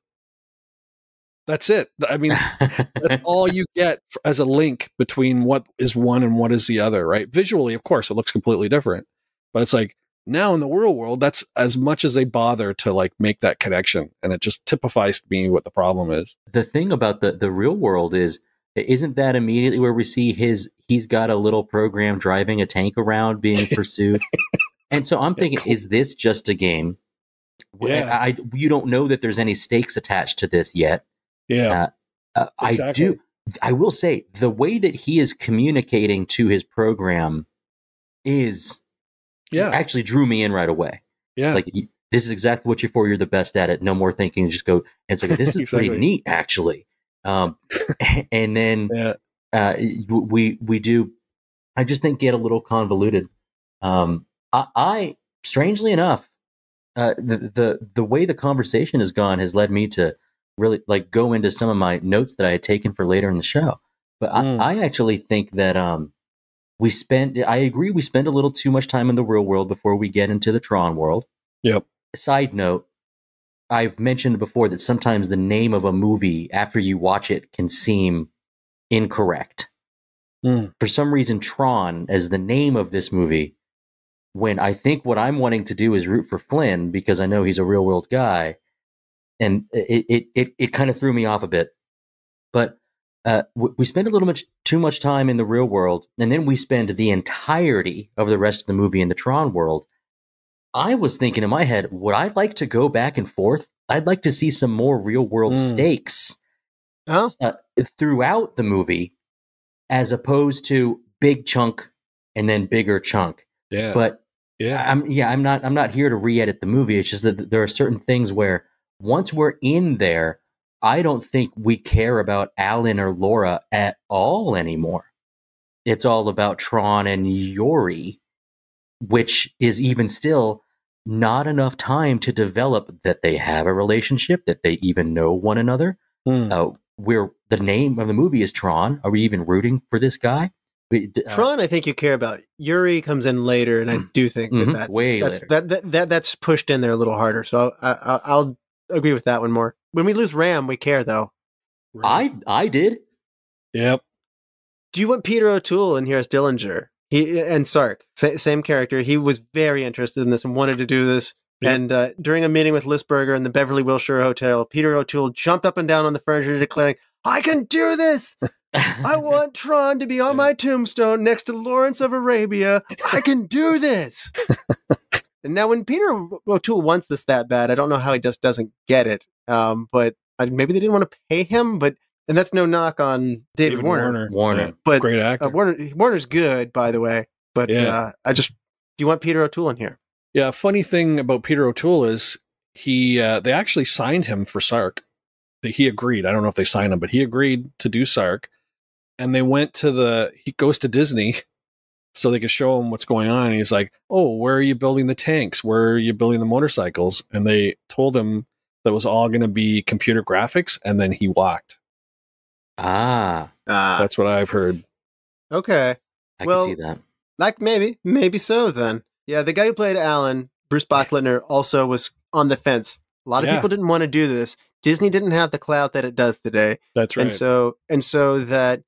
That's it. I mean, that's all you get as a link between what is one and what is the other, right? Visually, of course, it looks completely different. But it's like, now in the real world, that's as much as they bother to like make that connection. And it just typifies to me what the problem is. The thing about the real world isn't that immediately where we see he's got a little program driving a tank around being pursued. And so I'm thinking, is this just a game? Yeah. You don't know that there's any stakes attached to this yet. Yeah. Exactly. I will say the way that he is communicating to his program actually drew me in right away. Yeah. Like, this is exactly what you're for. You're the best at it. No more thinking. Just go. And it's like, this is Exactly. pretty neat, actually. And then we do, I just think, get a little convoluted. I strangely enough, the way the conversation has gone has led me to really like go into some of my notes that I had taken for later in the show. But I actually think that I agree we spend a little too much time in the real world before we get into the Tron world. Yep. Side note, I've mentioned before that sometimes the name of a movie after you watch it can seem incorrect. For some reason, Tron as the name of this movie, when I think what I'm wanting to do is root for Flynn because I know he's a real world guy, and it kind of threw me off a bit. But we spend a little too much time in the real world, and then we spend the entirety of the rest of the movie in the Tron world. I was thinking in my head, would I like to go back and forth? I'd like to see some more real world stakes throughout the movie, as opposed to big chunk and then bigger chunk. Yeah. But Yeah. I'm not here to re-edit the movie. It's just that there are certain things where once we're in there, I don't think we care about Alan or Laura at all anymore. It's all about Tron and Yori, which is even still not enough time to develop that they have a relationship, that they even know one another. Where the name of the movie is Tron. Are we even rooting for this guy? Tron, I think you care about. Yuri comes in later, and I do think that's pushed in there a little harder. So I'll agree with that one more. When we lose Ram, we care though. Right. I did. Yep. Do you want Peter O'Toole in here as Dillinger? He and Sark, same character. He was very interested in this and wanted to do this. Yep. And during a meeting with Lisberger in the Beverly Wilshire Hotel, Peter O'Toole jumped up and down on the furniture, declaring, "I can do this! I want Tron to be on my tombstone next to Lawrence of Arabia. I can do this!" And now when Peter O'Toole wants this that bad, I don't know how he just doesn't get it. But maybe they didn't want to pay him, and that's no knock on David Warner. Warner. But great actor. Warner's good, by the way. But do you want Peter O'Toole in here? Yeah, funny thing about Peter O'Toole is they actually signed him for Sark. He agreed. I don't know if they signed him, but he agreed to do Sark. And they went he goes to Disney so they could show him what's going on. And he's like, "Oh, where are you building the tanks? Where are you building the motorcycles?" And they told him that was all going to be computer graphics. And then he walked. That's what I've heard. Okay. I can see that. Like maybe so then. Yeah, the guy who played Alan, Bruce Boxleitner, also was on the fence. A lot of people didn't want to do this. Disney didn't have the clout that it does today. That's right. And so that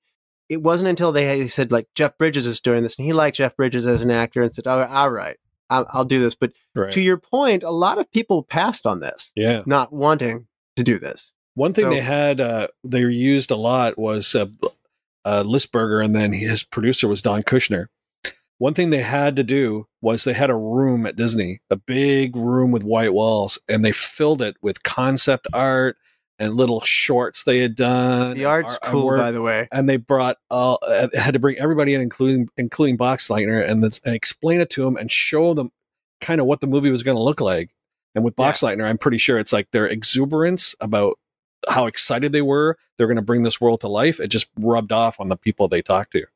it wasn't until they said, like, Jeff Bridges is doing this, and he liked Jeff Bridges as an actor and said, "Oh, all right, I'll do this." But to your point, a lot of people passed on this, not wanting to do this. One thing they used a lot was Lisberger, and then his producer was Don Kushner. One thing they had to do was they had a room at Disney, a big room with white walls, and they filled it with concept art and little shorts they had done. The art's cool, by the way. And they brought had to bring everybody in, including Boxleitner, and explain it to them and show them kind of what the movie was going to look like. And with Boxleitner, I'm pretty sure it's like their exuberance about how excited they were they're going to bring this world to life. It just rubbed off on the people they talked to.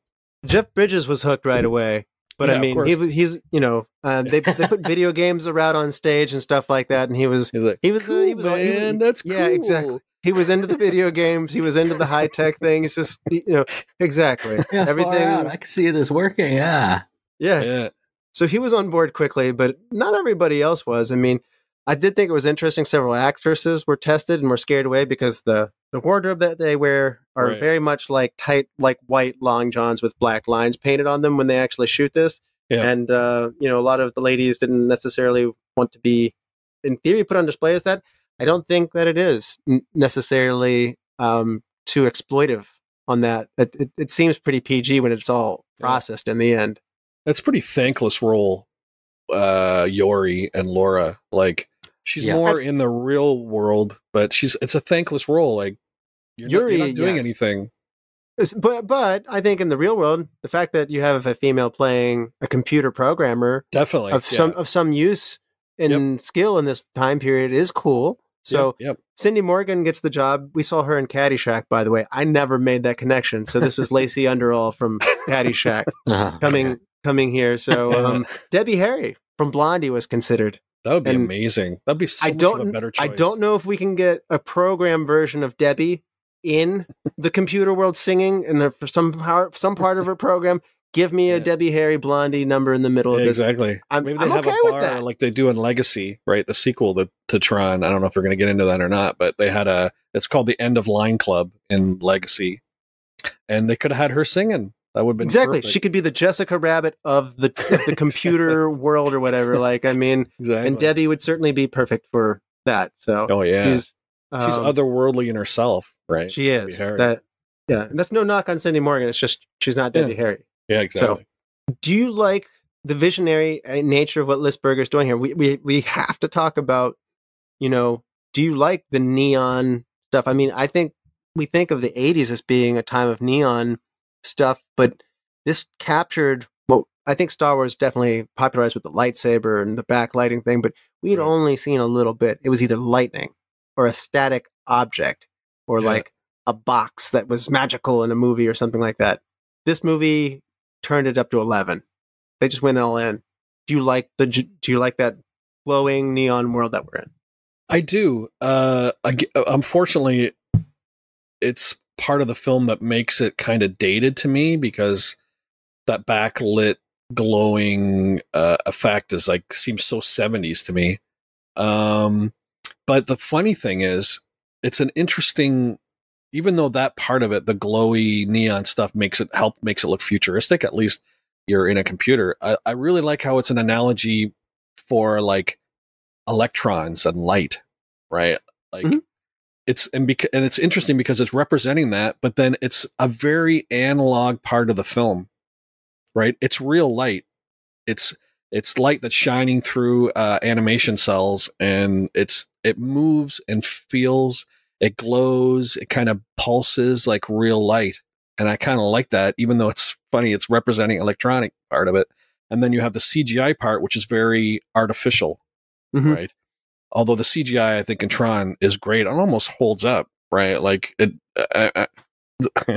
Jeff Bridges was hooked right away. But I mean, he's they put video games around on stage and stuff like that, and he was that's cool. Yeah, exactly. He was into the video games. He was into the high tech things. Just exactly everything. I can see this working. Yeah. So he was on board quickly, but not everybody else was. I mean, I did think it was interesting. Several actresses were tested and were scared away because the wardrobe that they wear are very much like tight, like white long johns with black lines painted on them when they actually shoot this. Yeah. And, a lot of the ladies didn't necessarily want to be, in theory, put on display as that. I don't think that it is necessarily too exploitive on that. It seems pretty PG when it's all processed in the end. That's a pretty thankless role, Yori and Laura. Like, she's more in the real world, but it's a thankless role. Like, you're not doing anything. But I think in the real world, the fact that you have a female playing a computer programmer, definitely of some use and skill in this time period is cool. So Cindy Morgan gets the job. We saw her in Caddyshack, by the way. I never made that connection. So this is Lacey Underall from Caddyshack coming here. So Debbie Harry from Blondie was considered. That would be amazing. That'd be so much of a better choice. I don't know if we can get a program version of Debbie in the computer world singing, and for some part of her program, give me a Debbie Harry Blondie number in the middle of this. Exactly. Maybe they have a bar like they do in Legacy, right? The sequel to Tron. I don't know if we're going to get into that or not, but they had it's called the End of Line Club in Legacy, and they could have had her singing. That would have been perfect. She could be the Jessica Rabbit of the computer world or whatever. Like, I mean, and Debbie would certainly be perfect for that. So, she's otherworldly in herself, right? She is. And that's no knock on Cindy Morgan. It's just she's not Debbie Harry. Yeah, exactly. So, do you like the visionary nature of what Lisberger's doing here? We have to talk about, do you like the neon stuff? I mean, I think we think of the 80s as being a time of neon stuff, but this captured what I think Star Wars definitely popularized with the lightsaber and the backlighting thing, but we had only seen a little bit. It was either lightning or a static object or like a box that was magical in a movie or something like that. This movie turned it up to 11. They just went all in. Do you like that glowing neon world that we're in? I do. Unfortunately, it's part of the film that makes it kind of dated to me because that backlit glowing effect is like seems so 70s to me. But the funny thing is, it's an interesting, even though that part of it, the glowy neon stuff makes it look futuristic, at least you're in a computer. I really like how it's an analogy for like electrons and light, right? Like it's interesting because it's representing that, but then it's a very analog part of the film, right? It's real light. It's light that's shining through animation cells, and it moves and feels. It glows. It kind of pulses like real light, and I kind of like that. Even though it's funny, it's representing electronic part of it, and then you have the CGI part, which is very artificial, right? Although the CGI, I think, in Tron is great. It almost holds up, right? Like it.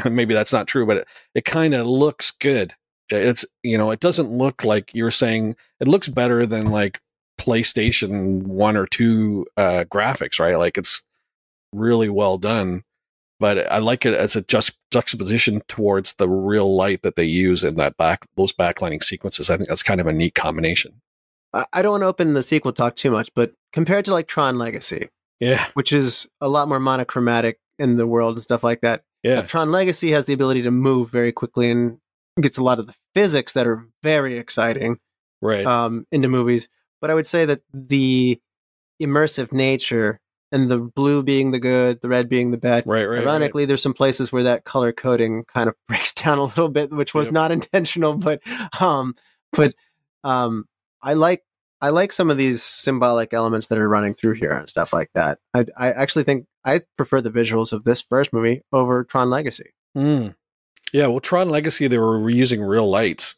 Maybe that's not true, but it kind of looks good. It's, it doesn't look like you were saying. It looks better than like PlayStation 1 or 2 graphics, right? Like it's really well done, but I like it as a juxtaposition towards the real light that they use in those backlighting sequences. I think that's kind of a neat combination. I don't want to open the sequel talk too much, but compared to like Tron Legacy, which is a lot more monochromatic in the world and stuff like that. Tron Legacy has the ability to move very quickly and gets a lot of the physics that are very exciting, into movies. But I would say that the immersive nature and the blue being the good, the red being the bad. Ironically, there's some places where that color coding kind of breaks down a little bit, which was not intentional, but I like some of these symbolic elements that are running through here and stuff like that. I actually think I prefer the visuals of this first movie over Tron Legacy. Yeah, well, Tron Legacy, they were reusing real lights.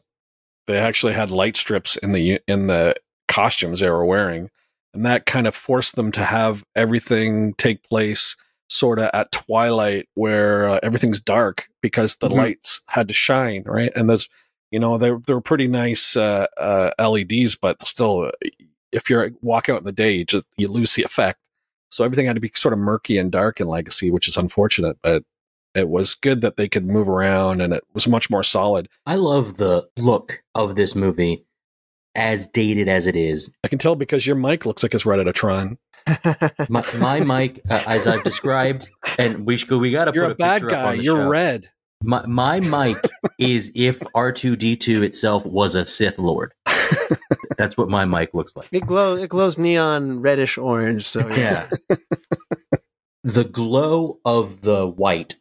They actually had light strips in the costumes they were wearing, and that kind of forced them to have everything take place sort of at twilight, where everything's dark because the lights had to shine, right? And there's, they were pretty nice LEDs, but still, if you walk out in the day, you lose the effect. So everything had to be sort of murky and dark in Legacy, which is unfortunate, but it was good that they could move around, and it was much more solid. I love the look of this movie, as dated as it is. I can tell because your mic looks like it's right out of Tron. My mic, as I've described, and we got to put a bad picture guy. up on the You're show. red. My mic is if R2-D2 itself was a Sith Lord. That's what my mic looks like. It glows neon reddish orange. So yeah. The glow of the white,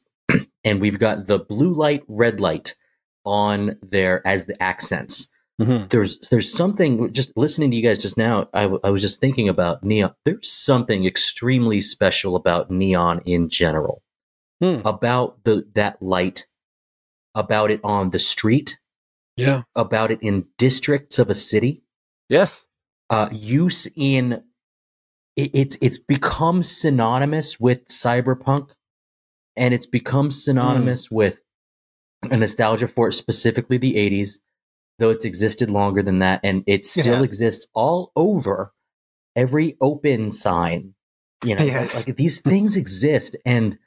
and we've got the blue light, red light on there as the accents. There's something, just listening to you guys just now, I was just thinking about neon. There's something extremely special about neon in general, about that light, about it on the street, about it in districts of a city. Yes. Use in, it's become synonymous with cyberpunk, and it's become synonymous with a nostalgia for specifically the 80s. Though it's existed longer than that, and it still exists all over every open sign. Like these things exist, and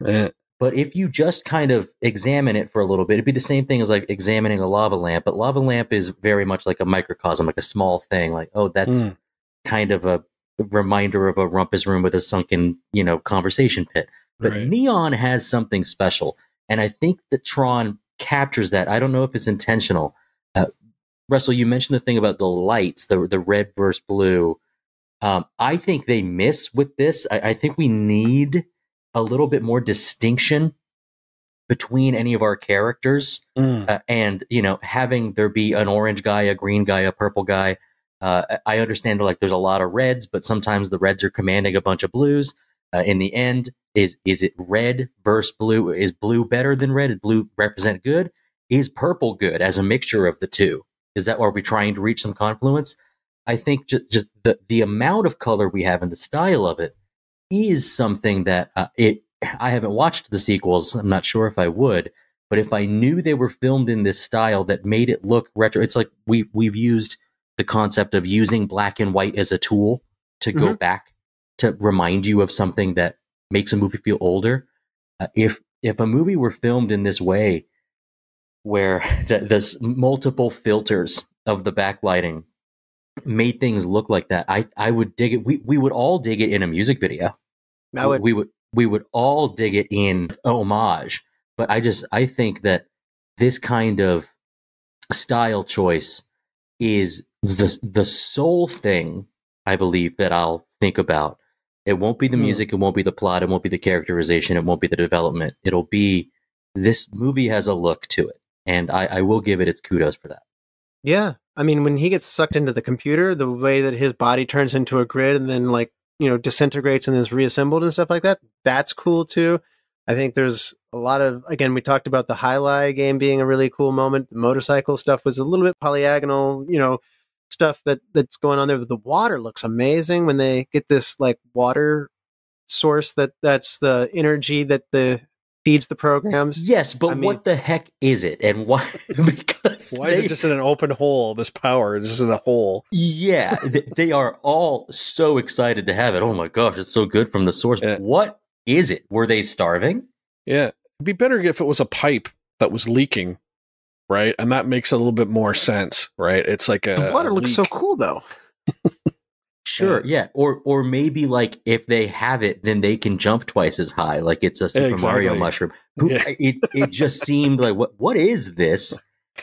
but if you just kind of examine it for a little bit, it'd be the same thing as like examining a lava lamp. But lava lamp is very much like a microcosm, like a small thing. Like, oh, that's kind of a reminder of a rumpus room with a sunken, conversation pit. But neon has something special, and I think that Tron captures that. I don't know if it's intentional. Russell, you mentioned the thing about the lights, the red versus blue. I think they miss with this. I think we need a little bit more distinction between any of our characters, and having there be an orange guy, a green guy, a purple guy. I understand like there's a lot of reds, but sometimes the reds are commanding a bunch of blues. In the end, is it red versus blue? Is blue better than red? Does blue represent good? Is purple good as a mixture of the two? Is that, are we trying to reach some confluence? I think just the amount of color we have and the style of it is something that I haven't watched the sequels. I'm not sure if I would, but if I knew they were filmed in this style that made it look retro, it's like we've used the concept of using black and white as a tool to go back to remind you of something that makes a movie feel older. If a movie were filmed in this way, where there's multiple filters of the backlighting made things look like that, I would dig it. We would all dig it in a music video. We would all dig it in homage. But I think that this kind of style choice is the sole thing I believe that I'll think about. It won't be the music, it won't be the plot, it won't be the characterization, it won't be the development. It'll be, this movie has a look to it. And I will give it its kudos for that. Yeah. I mean, when he gets sucked into the computer, the way that his body turns into a grid and then disintegrates and is reassembled and stuff like that, that's cool too. I think there's a lot of, again, we talked about the highlight game being a really cool moment. The motorcycle stuff was a little bit polyagonal, stuff that's going on there. The water looks amazing when they get this like water source that's the energy that feeds the programs. Yes, but what the heck is it, and why? Because why is it just in an open hole? This power is just in a hole. Yeah, they are all so excited to have it. Oh my gosh, it's so good from the source. Yeah. What is it? Were they starving? Yeah, it'd be better if it was a pipe that was leaking, right? And that makes a little bit more sense, right? It's like the water looks so cool, though. Sure, yeah. Or maybe like if they have it, then they can jump twice as high, like it's a Super Mario mushroom. Yeah. It just seemed like, what is this?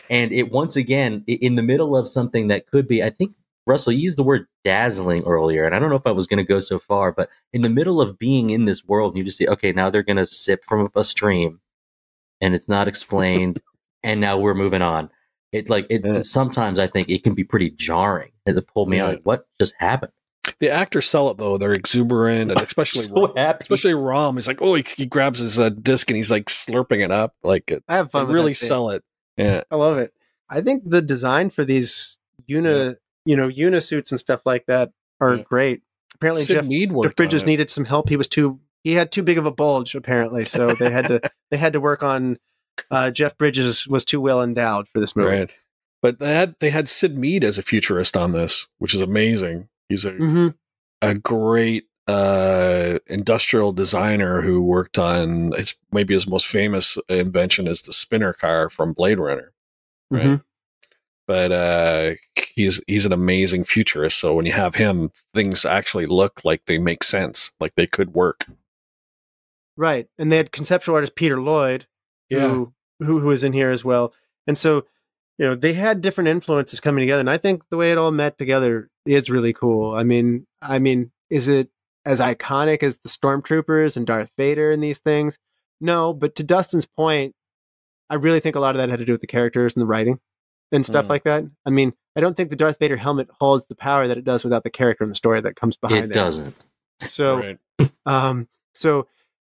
And it, once again, in the middle of something that could be, I think, Russell, you used the word dazzling earlier, and I don't know if I was going to go so far, but in the middle of being in this world, you just say, okay, now they're going to sip from a stream, and it's not explained, and now we're moving on. Sometimes I think it can be pretty jarring. It pulled me out. Like, what just happened? The actors sell it though; they're exuberant, and especially especially Rom. He's like, oh, he grabs his disc and he's like slurping it up. Like, I have fun. Really sell it. Yeah, I love it. I think the design for these unisuits and stuff like that are great. Apparently, Jeff Bridges needed some help. He had too big of a bulge apparently, so they had to work on. Jeff Bridges was too well endowed for this movie. Right. But they had Sid Mead as a futurist on this, which is amazing. He's a great industrial designer who worked on maybe his most famous invention is the spinner car from Blade Runner. Right. Mm-hmm. But he's an amazing futurist. So when you have him, things actually look like they make sense, like they could work. Right. And they had conceptual artist Peter Lloyd, who was in here as well. And so, they had different influences coming together. And I think the way it all met together is really cool. I mean, is it as iconic as the Stormtroopers and Darth Vader and these things? No, but to Dustin's point, I really think a lot of that had to do with the characters and the writing and stuff like that. I mean, I don't think the Darth Vader helmet holds the power that it does without the character and the story that comes behind it. It doesn't. So, so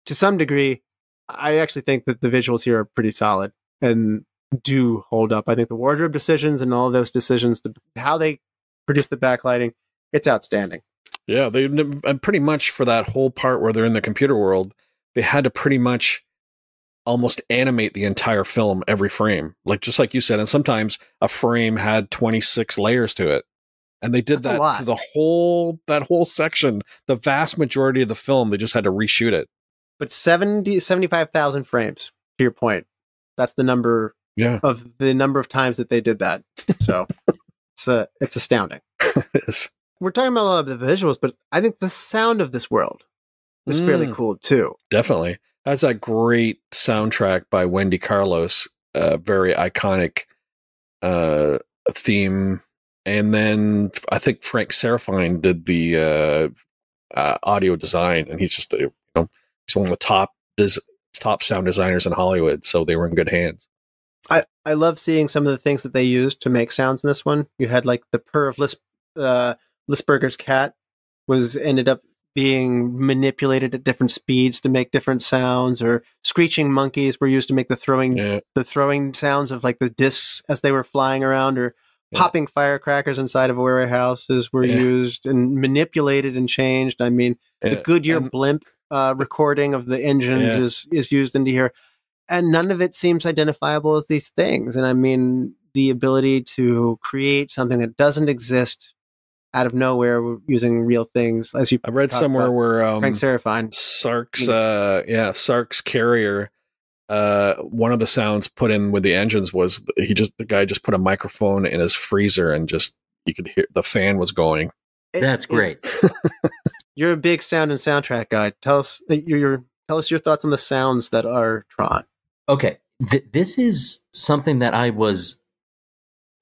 to some degree, I actually think that the visuals here are pretty solid and do hold up. I think the wardrobe decisions and all of those decisions, how they produce the backlighting, it's outstanding. Yeah, and pretty much for that whole part where they're in the computer world, they had to pretty much almost animate the entire film every frame, just like you said. And sometimes a frame had 26 layers to it, and they did that to that whole section. The vast majority of the film, they just had to reshoot it. But 75,000 frames, to your point. That's the number of the number of times that they did that. So it's astounding. It is. We're talking about a lot of the visuals, but I think the sound of this world is fairly cool too. Definitely. That's a great soundtrack by Wendy Carlos, very iconic theme. And then I think Frank Serafine did the audio design, and he's just he's one of the top sound designers in Hollywood, so they were in good hands. I love seeing some of the things that they used to make sounds in this one. You had like the purr of Lisberger's cat ended up being manipulated at different speeds to make different sounds, or screeching monkeys were used to make the throwing sounds of like the discs as they were flying around, or popping firecrackers inside of warehouses were used and manipulated and changed. I mean, the Goodyear blimp recording of the engines is used into here, and none of it seems identifiable as these things. And I mean, the ability to create something that doesn't exist out of nowhere using real things, as you I read somewhere where Frank Serafine, Sark's carrier, one of the sounds put in with the engines was the guy just put a microphone in his freezer and just you could hear the fan was going. That's great. You're a big sound and soundtrack guy. Tell us your thoughts on the sounds that are Tron. Okay, this is something that I was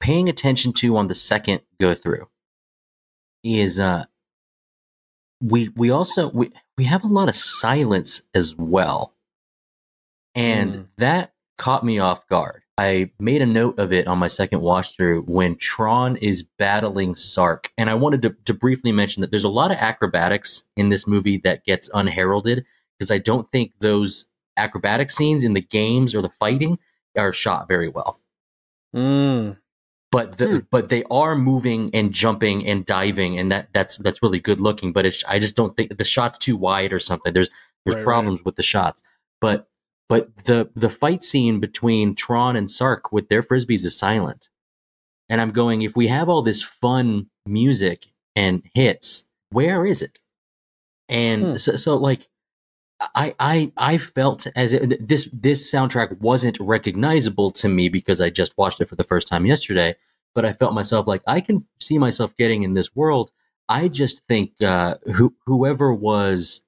paying attention to on the second go through. Is we also have a lot of silence as well, and that caught me off guard. I made a note of it on my second watch through when Tron is battling Sark, and I wanted to briefly mention that there's a lot of acrobatics in this movie that gets unheralded because I don't think those acrobatic scenes in the games or the fighting are shot very well. But they are moving and jumping and diving, and that's really good looking. But I just don't think the shot's too wide or something. There's problems with the shots. But the fight scene between Tron and Sark with their frisbees is silent. And I'm going, if we have all this fun music and hits, where is it? And so like I felt as this soundtrack wasn't recognizable to me because I just watched it for the first time yesterday, but I felt myself like I can see myself getting in this world. I just think whoever was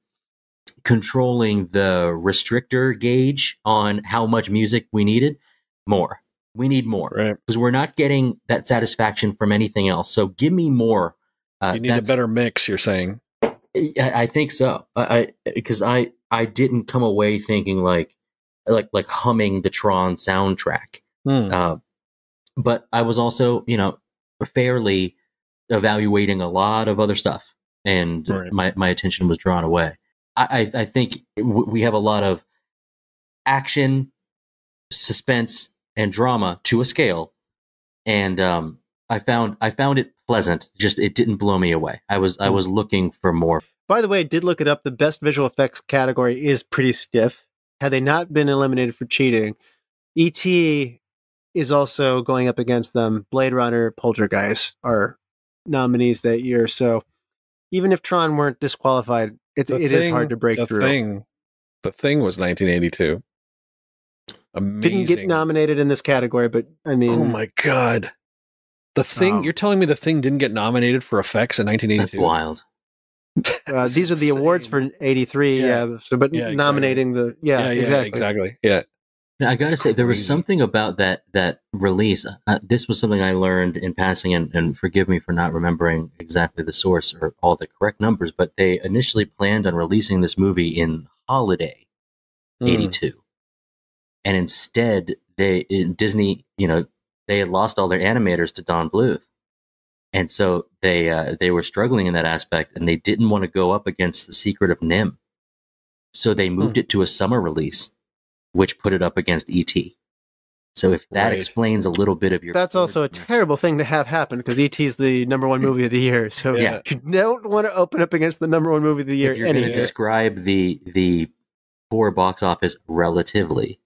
controlling the restrictor gauge on how much music we need more, because we're not getting that satisfaction from anything else. So give me more. You need a better mix, you're saying? I think so. Because I didn't come away thinking like humming the Tron soundtrack. But I was also, fairly evaluating a lot of other stuff, and my attention was drawn away. I think we have a lot of action, suspense, and drama to a scale, and I found it pleasant. Just it didn't blow me away. I was looking for more. By the way, I did look it up. The best visual effects category is pretty stiff. Had they not been eliminated for cheating, E.T. is also going up against them. Blade Runner, Poltergeist are nominees that year. So even if Tron weren't disqualified, it is hard to break through. The Thing was 1982. Amazing. Didn't get nominated in this category, but I mean... Oh my God. The Thing, you're telling me The Thing didn't get nominated for effects in 1982? That's wild. These are the awards for 83, nominating exactly. Yeah. Now, I got to say, there was something about that release. This was something I learned in passing, and forgive me for not remembering exactly the source or all the correct numbers, but they initially planned on releasing this movie in holiday 82. And instead, Disney, they had lost all their animators to Don Bluth. And so they were struggling in that aspect, and they didn't want to go up against The Secret of NIMH. So they moved it to a summer release, which put it up against E.T. So if that explains a little bit of your... That's also a terrible thing to have happen, because E.T. is the #1 movie of the year. So you don't want to open up against the #1 movie of the year. If you're going to describe the poor box office relatively,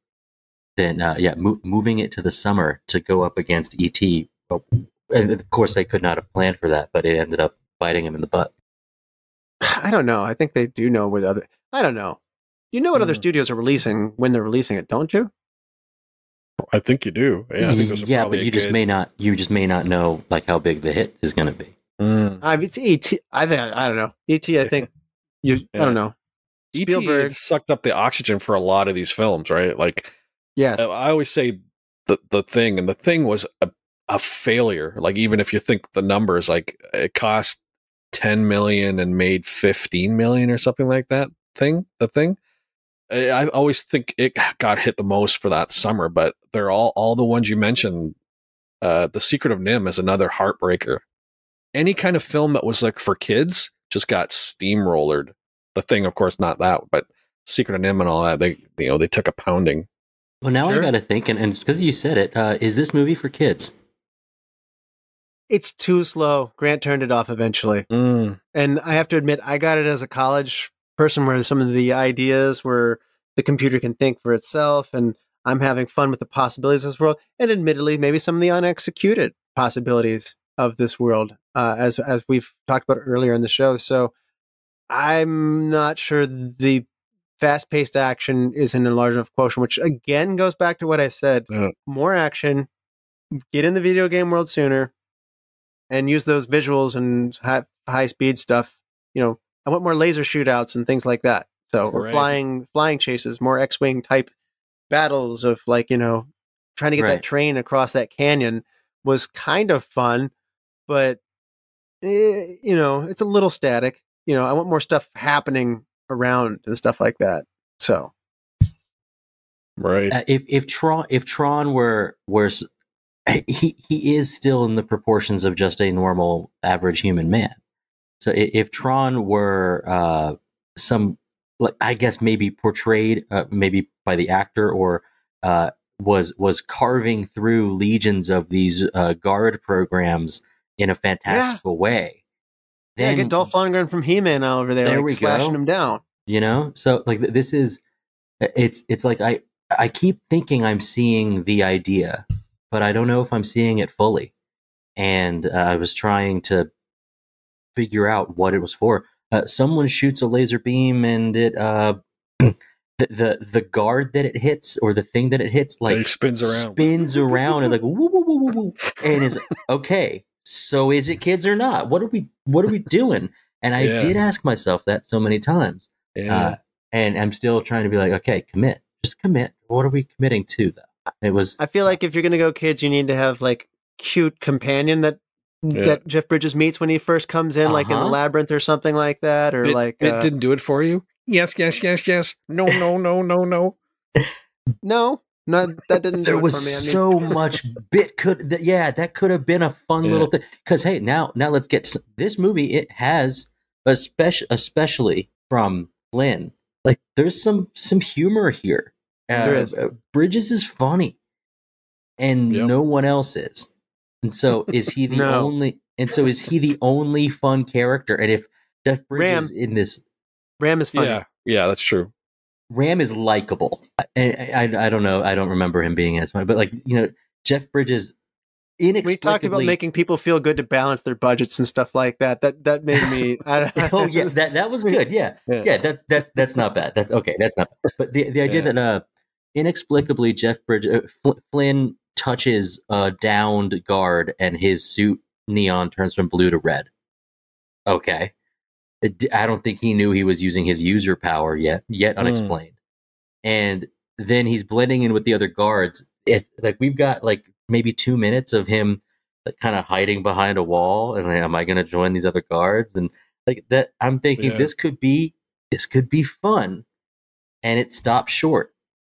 then moving it to the summer to go up against E.T., and of course they could not have planned for that, but it ended up biting him in the butt. I don't know. I think they do know what other... I don't know. You know what other studios are releasing when they're releasing it, don't you? I think you do. Yeah, I think but you just may not. You just may not know like how big the hit is going to be. It's E.T. I don't know. E.T. I think I don't know. Spielberg sucked up the oxygen for a lot of these films, right? Like, yes. I always say the Thing, and The Thing was a failure. Like, even if you think the numbers, like it cost $10 million and made $15 million or something like that. The Thing. I always think it got hit the most for that summer, but they're all the ones you mentioned. The Secret of NIMH is another heartbreaker. Any kind of film that was like for kids just got steamrollered. The Thing, of course, not that, but Secret of NIMH and all that, they took a pounding. Well, now I got to think, and because you said it, is this movie for kids? It's too slow. Grant turned it off eventually. And I have to admit, I got it as a college person where some of the ideas were the computer can think for itself, and I'm having fun with the possibilities of this world, and admittedly, maybe some of the unexecuted possibilities of this world, as we've talked about earlier in the show. So I'm not sure the fast-paced action is in a large enough quotient, which again goes back to what I said. More action, get in the video game world sooner, and use those visuals and high-speed stuff. I want more laser shootouts and things like that. So, or flying chases, more X-Wing type battles of trying to get that train across that canyon was kind of fun, but it's a little static. I want more stuff happening around and stuff like that. So, if Tron were he is still in the proportions of just a normal average human man. So if Tron were I guess maybe portrayed maybe by the actor or was carving through legions of these guard programs in a fantastical way. Then get Dolph Lundgren from He-Man over there slashing him down. So this is it's like I keep thinking I'm seeing the idea, but I don't know if I'm seeing it fully. And I was trying to figure out what it was for. Someone shoots a laser beam, and it the guard that it hits, or the thing that it hits, it spins around and like woo woo woo woo woo, and is okay. So is it kids or not? What are we doing? And I did ask myself that so many times. And I'm still trying to be like, okay, just commit. What are we committing to though? I feel like if you're gonna go kids, you need to have like cute companion that Jeff Bridges meets when he first comes in, like in the labyrinth or something like that, or it didn't do it for you. Yes. No. No, that didn't. There do it was for me. so much that could have been a fun little thing. Because hey, now let's get this movie. It has especially from Flynn. Like there's some humor here. There is. Bridges is funny, and no one else is. And so is he the only? And so is he the only fun character? And if Jeff Bridges in this, Ram is funny. Yeah, that's true. Ram is likable. I don't know. I don't remember him being as funny, but Jeff Bridges. We talked about making people feel good to balance their budgets and stuff like that. That made me. Oh yeah, that was good. Yeah. That's not bad. That's okay. That's not bad. But the idea that inexplicably Jeff Bridges Flynn touches a downed guard and his suit neon turns from blue to red. Okay. I don't think he knew he was using his user power yet unexplained. And then he's blending in with the other guards. It's like we've got like maybe 2 minutes of him like kind of hiding behind a wall and like, am I going to join these other guards? And like that, I'm thinking this could be fun, and it stops short.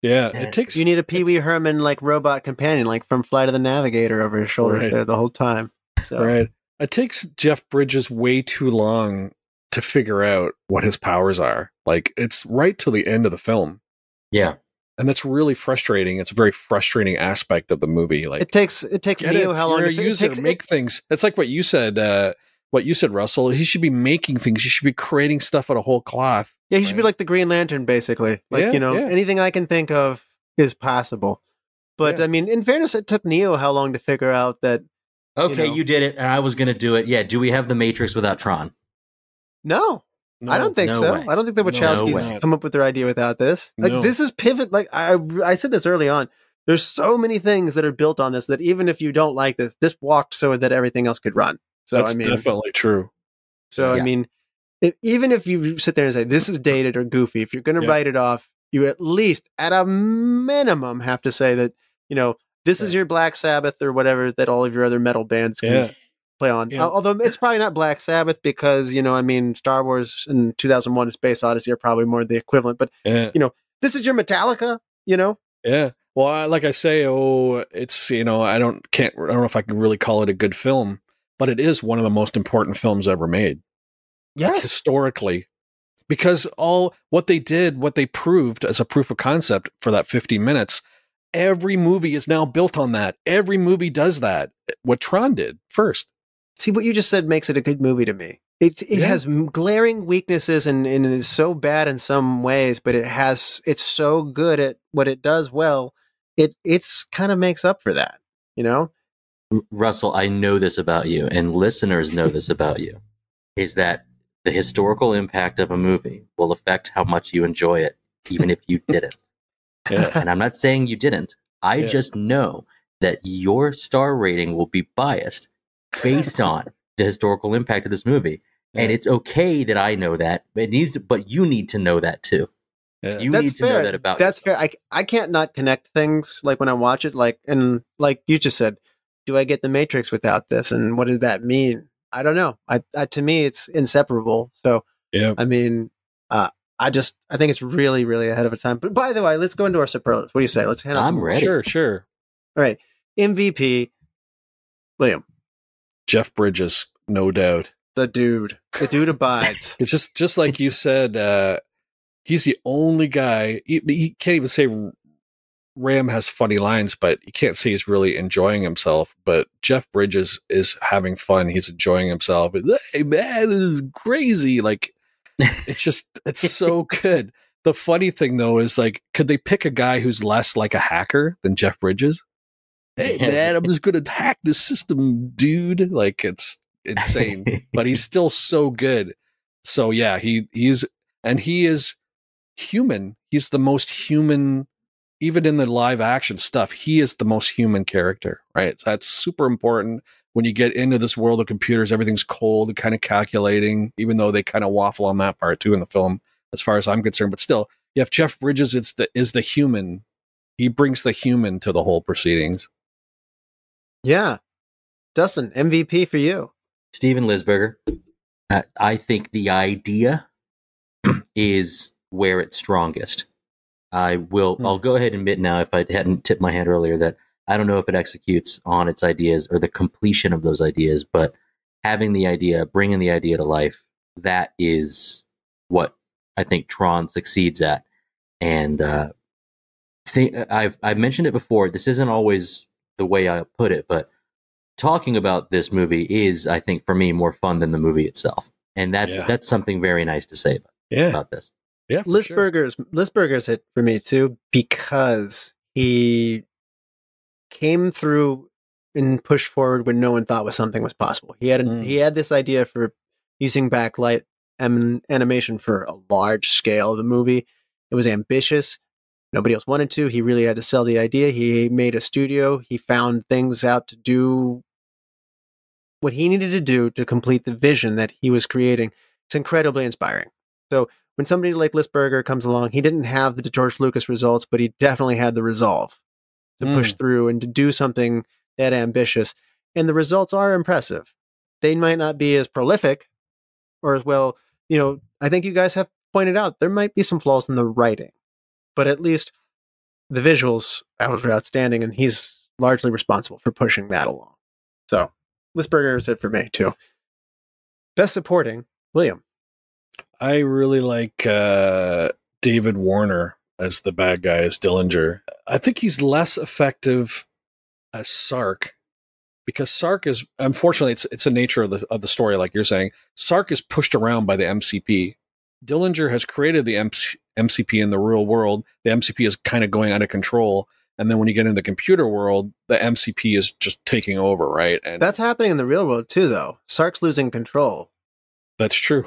Yeah, it takes. You need a Pee Wee Herman like robot companion, like from Flight of the Navigator, over his shoulders there the whole time. So. Right. It takes Jeff Bridges way too long to figure out what his powers are. Like it's right to the end of the film. Yeah, and that's really frustrating. It's a very frustrating aspect of the movie. Like it takes Neo how long to use it, make things. That's like what you said. Russell. He should be making things. He should be creating stuff out of whole cloth. Yeah, he should be like the Green Lantern, basically. Like, anything I can think of is possible. But, I mean, in fairness, it took Neo how long to figure out that... Okay, you did it, and I was going to do it. Yeah, do we have the Matrix without Tron? No, I don't think so. Way. I don't think the Wachowskis come up with their idea without this. Like, this is pivot. Like, I said this early on. There's so many things that are built on this that even if you don't like this walked so that everything else could run. So, that's definitely true. So, I mean... even if you sit there and say this is dated or goofy, if you're going to write it off, you at least, at a minimum, have to say that this is your Black Sabbath or whatever that all of your other metal bands can play on. Yeah. Although it's probably not Black Sabbath because Star Wars and 2001: A Space Odyssey are probably more the equivalent. But this is your Metallica. Yeah. Well, like I say, it's I don't know if I can really call it a good film, but it is one of the most important films ever made. Yes. Like historically, because what they proved as a proof of concept for that 50 minutes, every movie is now built on that. Every movie does that. What Tron did first. See, what you just said makes it a good movie to me. It has glaring weaknesses and is so bad in some ways, but it's so good at what it does well. It's kind of makes up for that, you know? Russell, I know this about you, and listeners know this about you, is that the historical impact of a movie will affect how much you enjoy it, even if you didn't. Yeah. And I'm not saying you didn't. I just know that your star rating will be biased based on the historical impact of this movie. And it's okay that I know that, but you need to know that too. Yeah. You That's need to fair. know that about That's yourself. fair. I can't not connect things like when I watch it, and like you just said, do I get the Matrix without this? And what does that mean? I don't know. I to me, it's inseparable. So, Yeah. I mean, I think it's really, really ahead of its time. But by the way, let's go into our superlatives. What do you say? Let's hand out I'm some. ready. Sure. All right. MVP, William, Jeff Bridges, no doubt. the dude abides. It's just like you said, he's the only guy. He can't even say Ram has funny lines, but you can't say he's really enjoying himself. But Jeff Bridges is having fun. He's enjoying himself. Hey man, this is crazy. Like it's so good. The funny thing though is like, could they pick a guy who's less like a hacker than Jeff Bridges? Hey man, I'm just gonna hack the system, dude. Like it's insane, but he's still so good. So yeah, he is human. He's the most human, even in the live action stuff. He is the most human character, right? So that's super important when you get into this world of computers. Everything's cold and kind of calculating, even though they kind of waffle on that part too in the film, as far as I'm concerned. But still, you have Jeff Bridges. Is the human. He brings the human to the whole proceedings. Yeah. Dustin, MVP for you. Steven Lisberger. I think the idea is where it's strongest. I'll go ahead and admit now, if I hadn't tipped my hand earlier, that I don't know if it executes on its ideas or the completion of those ideas, but having the idea, bringing the idea to life, that is what I think Tron succeeds at. And I've mentioned it before. This isn't always the way I put it, but talking about this movie is, I think, for me, more fun than the movie itself. And that's something very nice to say about this. Yeah, Lisberger's hit for me too, because he came through and pushed forward when no one thought something was possible. He had this idea for using backlight animation for a large scale of the movie. It was ambitious. Nobody else wanted to. He really had to sell the idea. He made a studio. He found things out to do what he needed to do to complete the vision that he was creating. It's incredibly inspiring. So when somebody like Lisberger comes along, he didn't have the George Lucas results, but he definitely had the resolve to push through and to do something that ambitious. And the results are impressive. They might not be as prolific or as well, I think you guys have pointed out there might be some flaws in the writing, but at least the visuals are outstanding, and he's largely responsible for pushing that along. So Lisberger is it for me too. Best supporting, William. I really like David Warner as the bad guy, as Dillinger. I think he's less effective as Sark, because Sark is, unfortunately, it's a nature of the story, like you're saying. Sark is pushed around by the MCP. Dillinger has created the MCP in the real world. The MCP is kind of going out of control. And then when you get into the computer world, the MCP is just taking over, right? And that's happening in the real world too, though. Sark's losing control. That's true.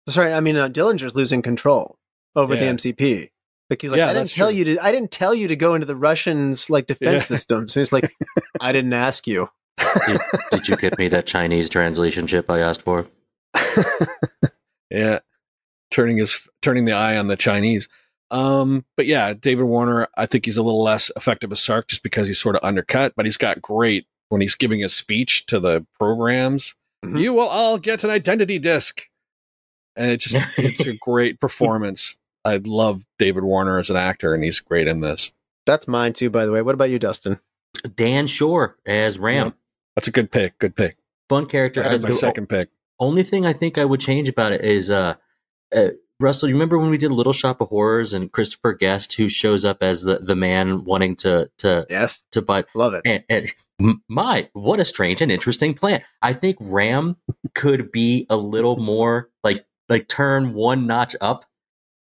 Sorry, I mean Dillinger's losing control over the MCP. Like he's like, I didn't tell you to go into the Russians' defense systems. And he's like, I didn't ask you. Did you get me that Chinese translation chip I asked for? Yeah, turning the eye on the Chinese. But yeah, David Warner, I think he's a little less effective as Sark just because he's sort of undercut, but he's got great when he's giving his speech to the programs. Mm-hmm. You will all get an identity disc. And it's a great performance. I love David Warner as an actor, and he's great in this. That's mine too, by the way. What about you, Dustin? Dan Shor as Ram. Yeah, that's a good pick. Fun character. That's my second pick. Only thing I think I would change about it is Russell, you remember when we did Little Shop of Horrors and Christopher Guest, who shows up as the man wanting to Yes. to buy? Love it. And what a strange and interesting plan. I think Ram could be a little more like turn one notch up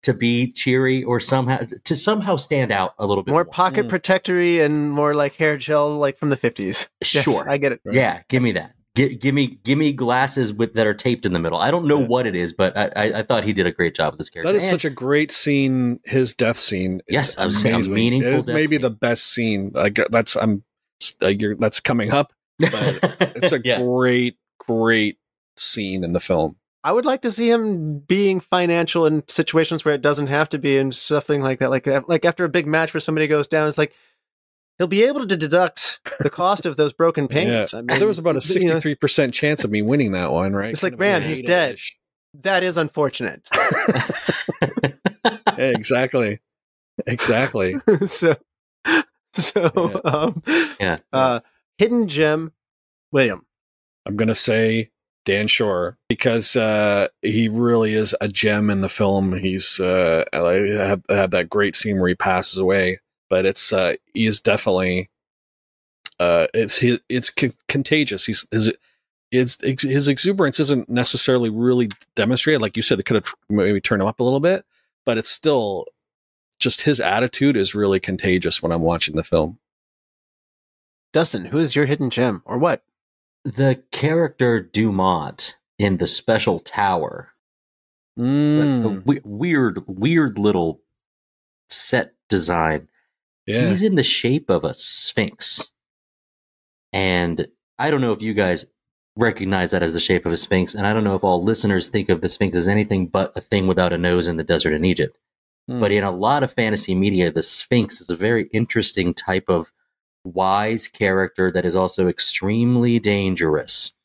to be cheery or somehow stand out a little bit More pocket protectory and more like hair gel, like from the 50s. Sure, Yes, I get it. Yeah, give me that. Give me glasses that are taped in the middle. I don't know what it is, but I thought he did a great job with this character. That is such a great scene. His death scene. Yes, I was saying a meaningful It is death maybe scene. the best scene. That's coming up. But it's a great scene in the film. I would like to see him being financial in situations where it doesn't have to be and something like that. Like after a big match where somebody goes down, it's like he'll be able to deduct the cost of those broken payments. Yeah. I mean, There was about a 63% chance of me winning that one, right? It's like, man, he's dead. That is unfortunate. Yeah, exactly. so hidden gem, William. I'm gonna say Dan Shor because he really is a gem in the film. He's had that great scene where he passes away, but he is definitely it's contagious. His exuberance isn't necessarily really demonstrated, like you said. They could have maybe turned him up a little bit, but it's still just his attitude is really contagious when I'm watching the film. Dustin, who is your hidden gem or what? The character Dumont in the Special Tower. A weird little set design. Yeah. He's in the shape of a sphinx. And I don't know if you guys recognize that as the shape of a sphinx, and I don't know if all listeners think of the sphinx as anything but a thing without a nose in the desert in Egypt. But in a lot of fantasy media, the sphinx is a very interesting type of wise character that is also extremely dangerous.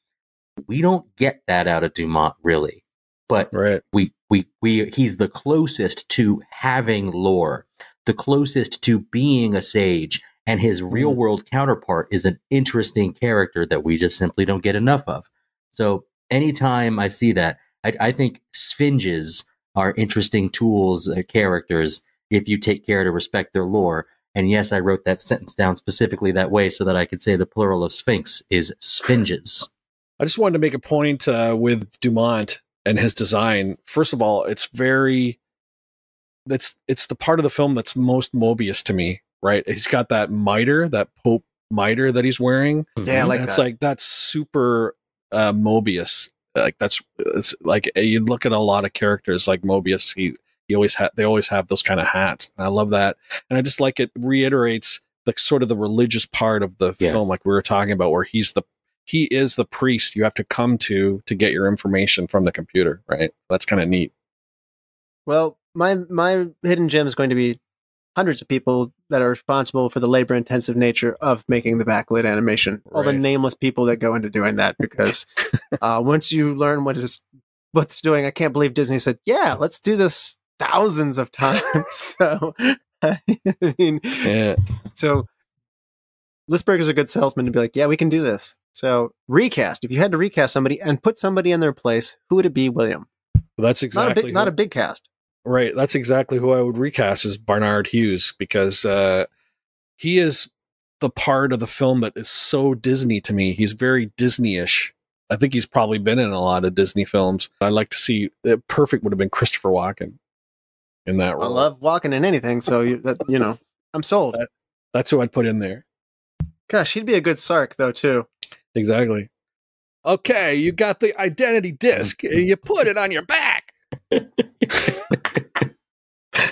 We don't get that out of Dumont, really, but he's the closest to having lore, the closest to being a sage, and his real world counterpart is an interesting character that we just simply don't get enough of. So anytime I see that, I think sphinges are interesting tools, characters, if you take care to respect their lore. And yes, I wrote that sentence down specifically that way so that I could say the plural of sphinx is sphinges. I just wanted to make a point with Dumont and his design. First of all, it's the part of the film that's most Mobius to me, right? He's got that mitre, that Pope mitre that he's wearing. Yeah, I like that. That's super Mobius. It's like you look at a lot of characters like Mobius. They always have those kind of hats. And I love that, and I just like it reiterates the sort of the religious part of the film, like we were talking about, where he is the priest you have to come to get your information from the computer, right? That's kind of neat. Well, my hidden gem is going to be hundreds of people that are responsible for the labor-intensive nature of making the backlit animation. All the nameless people that go into doing that, because once you learn what's doing, I can't believe Disney said, "Yeah, let's do this thousands of times." So, I mean, so Lisberger's a good salesman to be like, "Yeah, we can do this." So, recast. If you had to recast somebody and put somebody in their place, who would it be, William? Well, that's exactly not a big cast. Right. That's exactly who I would recast as Barnard Hughes, because he is the part of the film that is so Disney to me. He's very Disney-ish. I think he's probably been in a lot of Disney films. I'd like to see perfect would have been Christopher Walken in that role. I love Walken in anything, so I'm sold. That's who I'd put in there. Gosh, he'd be a good Sark though too. Exactly. Okay, you got the identity disc. You put it on your back.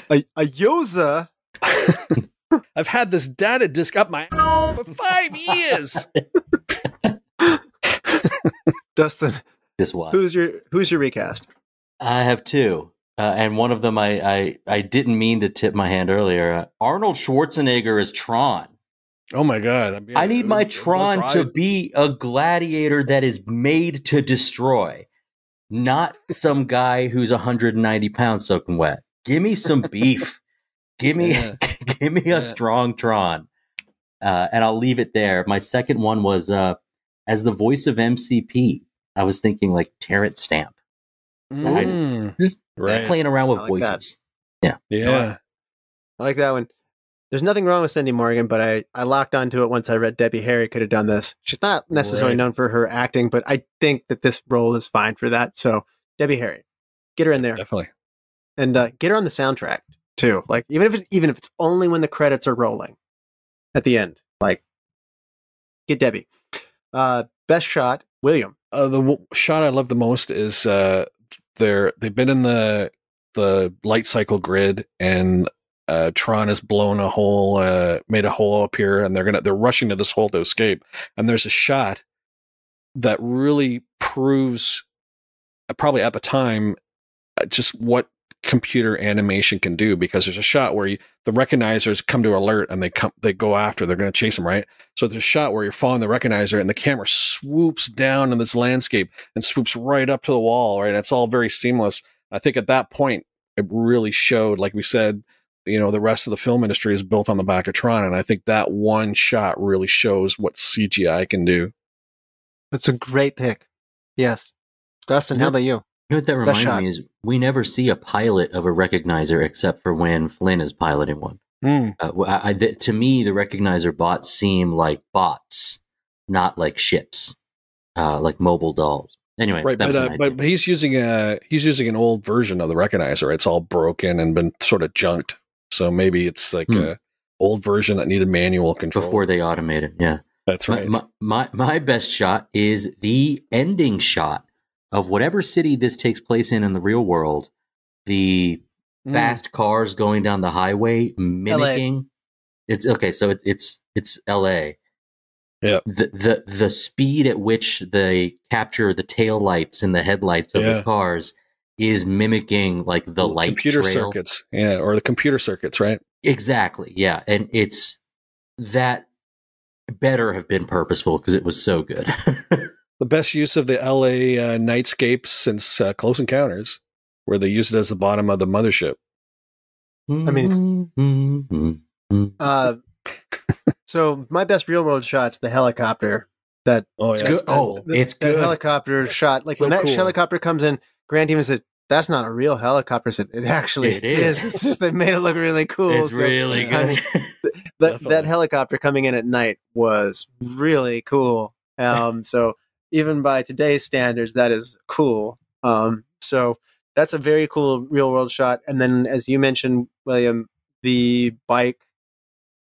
A Yoza. I've had this data disc up my for 5 years. Dustin, who's your recast? I have two, and one of them I didn't mean to tip my hand earlier. Arnold Schwarzenegger is Tron. Oh my God! I need my Tron to be a gladiator that is made to destroy, not some guy who's 190 pounds soaking wet. Give me some beef. Give me a strong Tron. And I'll leave it there. My second one was as the voice of MCP. I was thinking like Terrence Stamp. Just Right. Playing around with I like that. voices. Yeah. I like that one. There's nothing wrong with Cindy Morgan, but I locked onto it once I read Debbie Harry could have done this. She's not necessarily Right. known for her acting, but I think that this role is fine for that. So Debbie Harry, get her in there, Definitely. and get her on the soundtrack too. Like even if it's only when the credits are rolling at the end, like get Debbie. Best shot, William. Shot I love the most is they've been in the light cycle grid, and Tron has blown a hole, made a hole up here, and they're rushing to this hole to escape. And there's a shot that really proves, probably at the time, just what computer animation can do, because there's a shot where the recognizers come to alert and they go after, they're going to chase them, right? So there's a shot where you're following the recognizer and the camera swoops down in this landscape and swoops right up to the wall, right? It's all very seamless. I think at that point it really showed, like we said, the rest of the film industry is built on the back of Tron, and I think that one shot really shows what CGI can do. That's a great pick. Yes. Dustin, how about you? You know what that reminds me is we never see a pilot of a recognizer except for when Flynn is piloting one. To me, the recognizer bots seem like bots, not like ships, like mobile dolls. Anyway, right, but he's using an old version of the recognizer. It's all broken and been sort of junked. So maybe it's like a old version that needed manual control before they automated. Yeah, that's right. My best shot is the ending shot of whatever city this takes place in the real world. The fast cars going down the highway mimicking. LA. It's okay. So it's L.A. Yeah. The speed at which they capture the taillights and the headlights of the cars is mimicking like the light computer trail. Circuits. Yeah, or the computer circuits, right? Exactly. Yeah, and it's that better have been purposeful because it was so good. The best use of the LA nightscape since Close Encounters, where they used it as the bottom of the mothership. I mean, so my best real world shot's the helicopter. It's good. The helicopter shot, like when that helicopter comes in, Grant even said, "That's not a real helicopter." I said, "It actually is. It's just they made it look really cool." It's really good. That helicopter coming in at night was really cool. So even by today's standards, that is cool. So that's a very cool real world shot. And then, as you mentioned, William, the bike,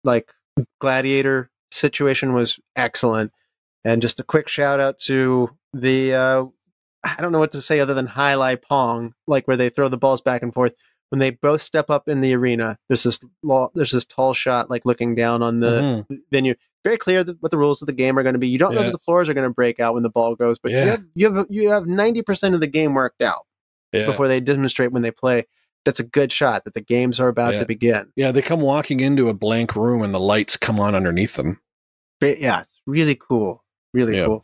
like gladiator situation was excellent. And just a quick shout out to the, I don't know what to say other than highlight pong, like where they throw the balls back and forth. When they both step up in the arena, there's this tall shot, like looking down on the venue. Very clear what the rules of the game are going to be. You don't know that the floors are going to break out when the ball goes, but you have 90% of the game worked out before they demonstrate when they play. That's a good shot that the games are about to begin. Yeah, they come walking into a blank room and the lights come on underneath them. Yeah, it's really cool. Really cool.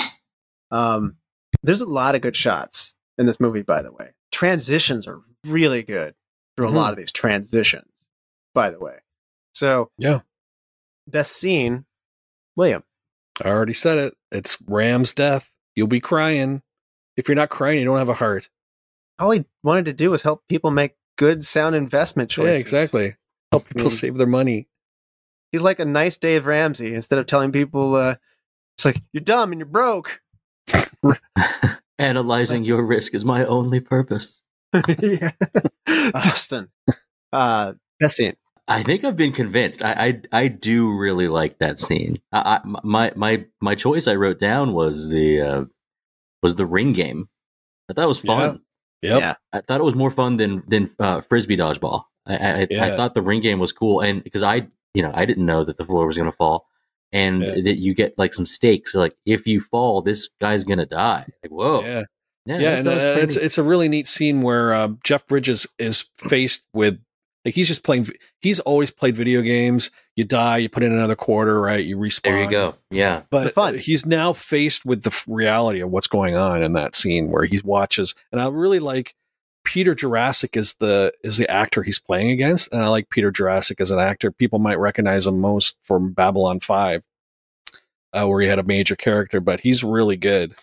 There's a lot of good shots in this movie, by the way. Transitions are really good through a lot of these transitions, by the way. So, best scene, William. I already said it. It's Ram's death. You'll be crying. If you're not crying, you don't have a heart. All he wanted to do was help people make good sound investment choices. Yeah, exactly. Help people save their money. He's like a nice Dave Ramsey. Instead of telling people, it's like, you're dumb and you're broke. Analyzing your risk is my only purpose. Dustin, best scene. I think I've been convinced. I do really like that scene. My choice I wrote down was the ring game. I thought it was fun. Yeah. I thought it was more fun than frisbee dodgeball. I thought the ring game was cool, and because I didn't know that the floor was going to fall, and that you get like some stakes. Like if you fall, this guy's going to die. Like whoa. And it's a really neat scene where Jeff Bridges is faced with, like, he's always played video games. You die, you put in another quarter, right? You respawn. There you go. Yeah. But he's now faced with the reality of what's going on in that scene where he watches. And I really like Peter Jurasik is the actor he's playing against. And I like Peter Jurasik as an actor. People might recognize him most from Babylon 5, where he had a major character, but he's really good.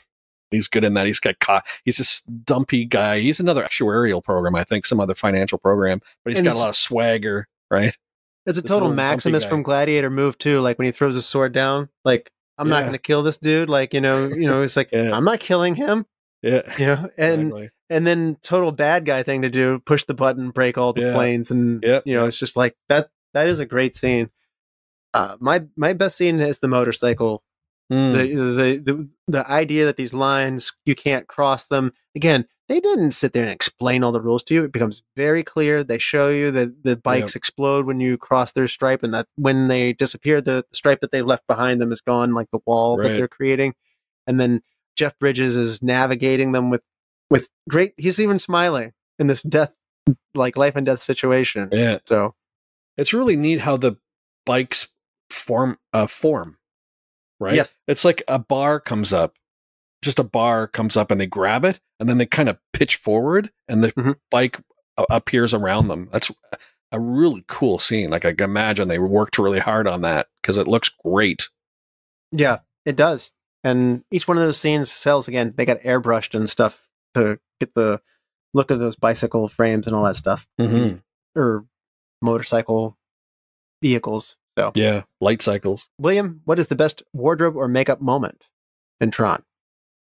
He's good in that. He's got caught. He's this dumpy guy. He's another actuarial program, I think, some other financial program, but he's got a lot of swagger, right? It's a total Maximus from Gladiator move too. Like when he throws his sword down, like I'm not going to kill this dude. Like it's like I'm not killing him. Yeah, and then total bad guy thing to do: push the button, break all the planes, and it's just like that. That is a great scene. My best scene is the motorcycle. The idea that these lines, you can't cross them. Again, they didn't sit there and explain all the rules to you. It becomes very clear. They show you that the bikes explode when you cross their stripe, and that when they disappear, the stripe that they left behind them is gone, like the wall that they're creating. And then Jeff Bridges is navigating them with great. He's even smiling in this life and death situation. Yeah. So it's really neat how the bikes form. Right? Yes. It's like a bar comes up and they grab it and then they kind of pitch forward and the bike appears around them. That's a really cool scene. Like I can imagine they worked really hard on that because it looks great. Yeah, it does. And each one of those scenes sells again. They got airbrushed and stuff to get the look of those bicycle frames and all that stuff. Or motorcycle vehicles. So yeah, light cycles. William, what is the best wardrobe or makeup moment in Tron?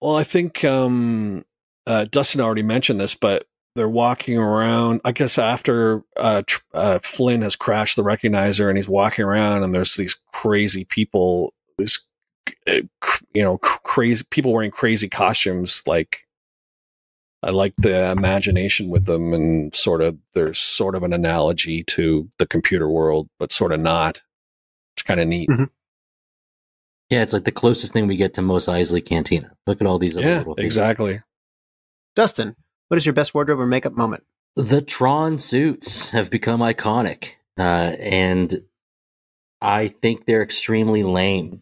Well, I think Dustin already mentioned this, but they're walking around, I guess after Flynn has crashed the recognizer and he's walking around and there's these crazy people, crazy people wearing crazy costumes. Like I like the imagination with them and there's sort of an analogy to the computer world, but sort of not. It's kind of neat. Yeah, it's like the closest thing we get to Mos Eisley Cantina. Look at all these other little things. Exactly. Dustin, what is your best wardrobe or makeup moment? The Tron suits have become iconic, and I think they're extremely lame,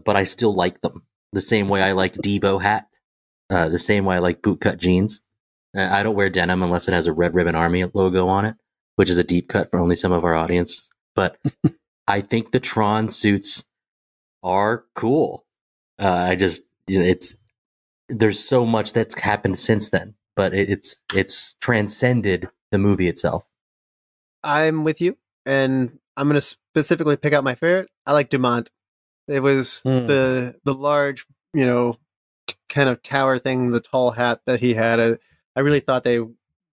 but I still like them. The same way I like Devo hat, the same way I like bootcut jeans. I don't wear denim unless it has a Red Ribbon Army logo on it, which is a deep cut for only some of our audience. But I think the Tron suits are cool. There's so much that's happened since then, but it's transcended the movie itself. I'm with you, and I'm going to specifically pick out my favorite. I like Dumont. It was the large, kind of tower thing, the tall hat that he had. I really thought they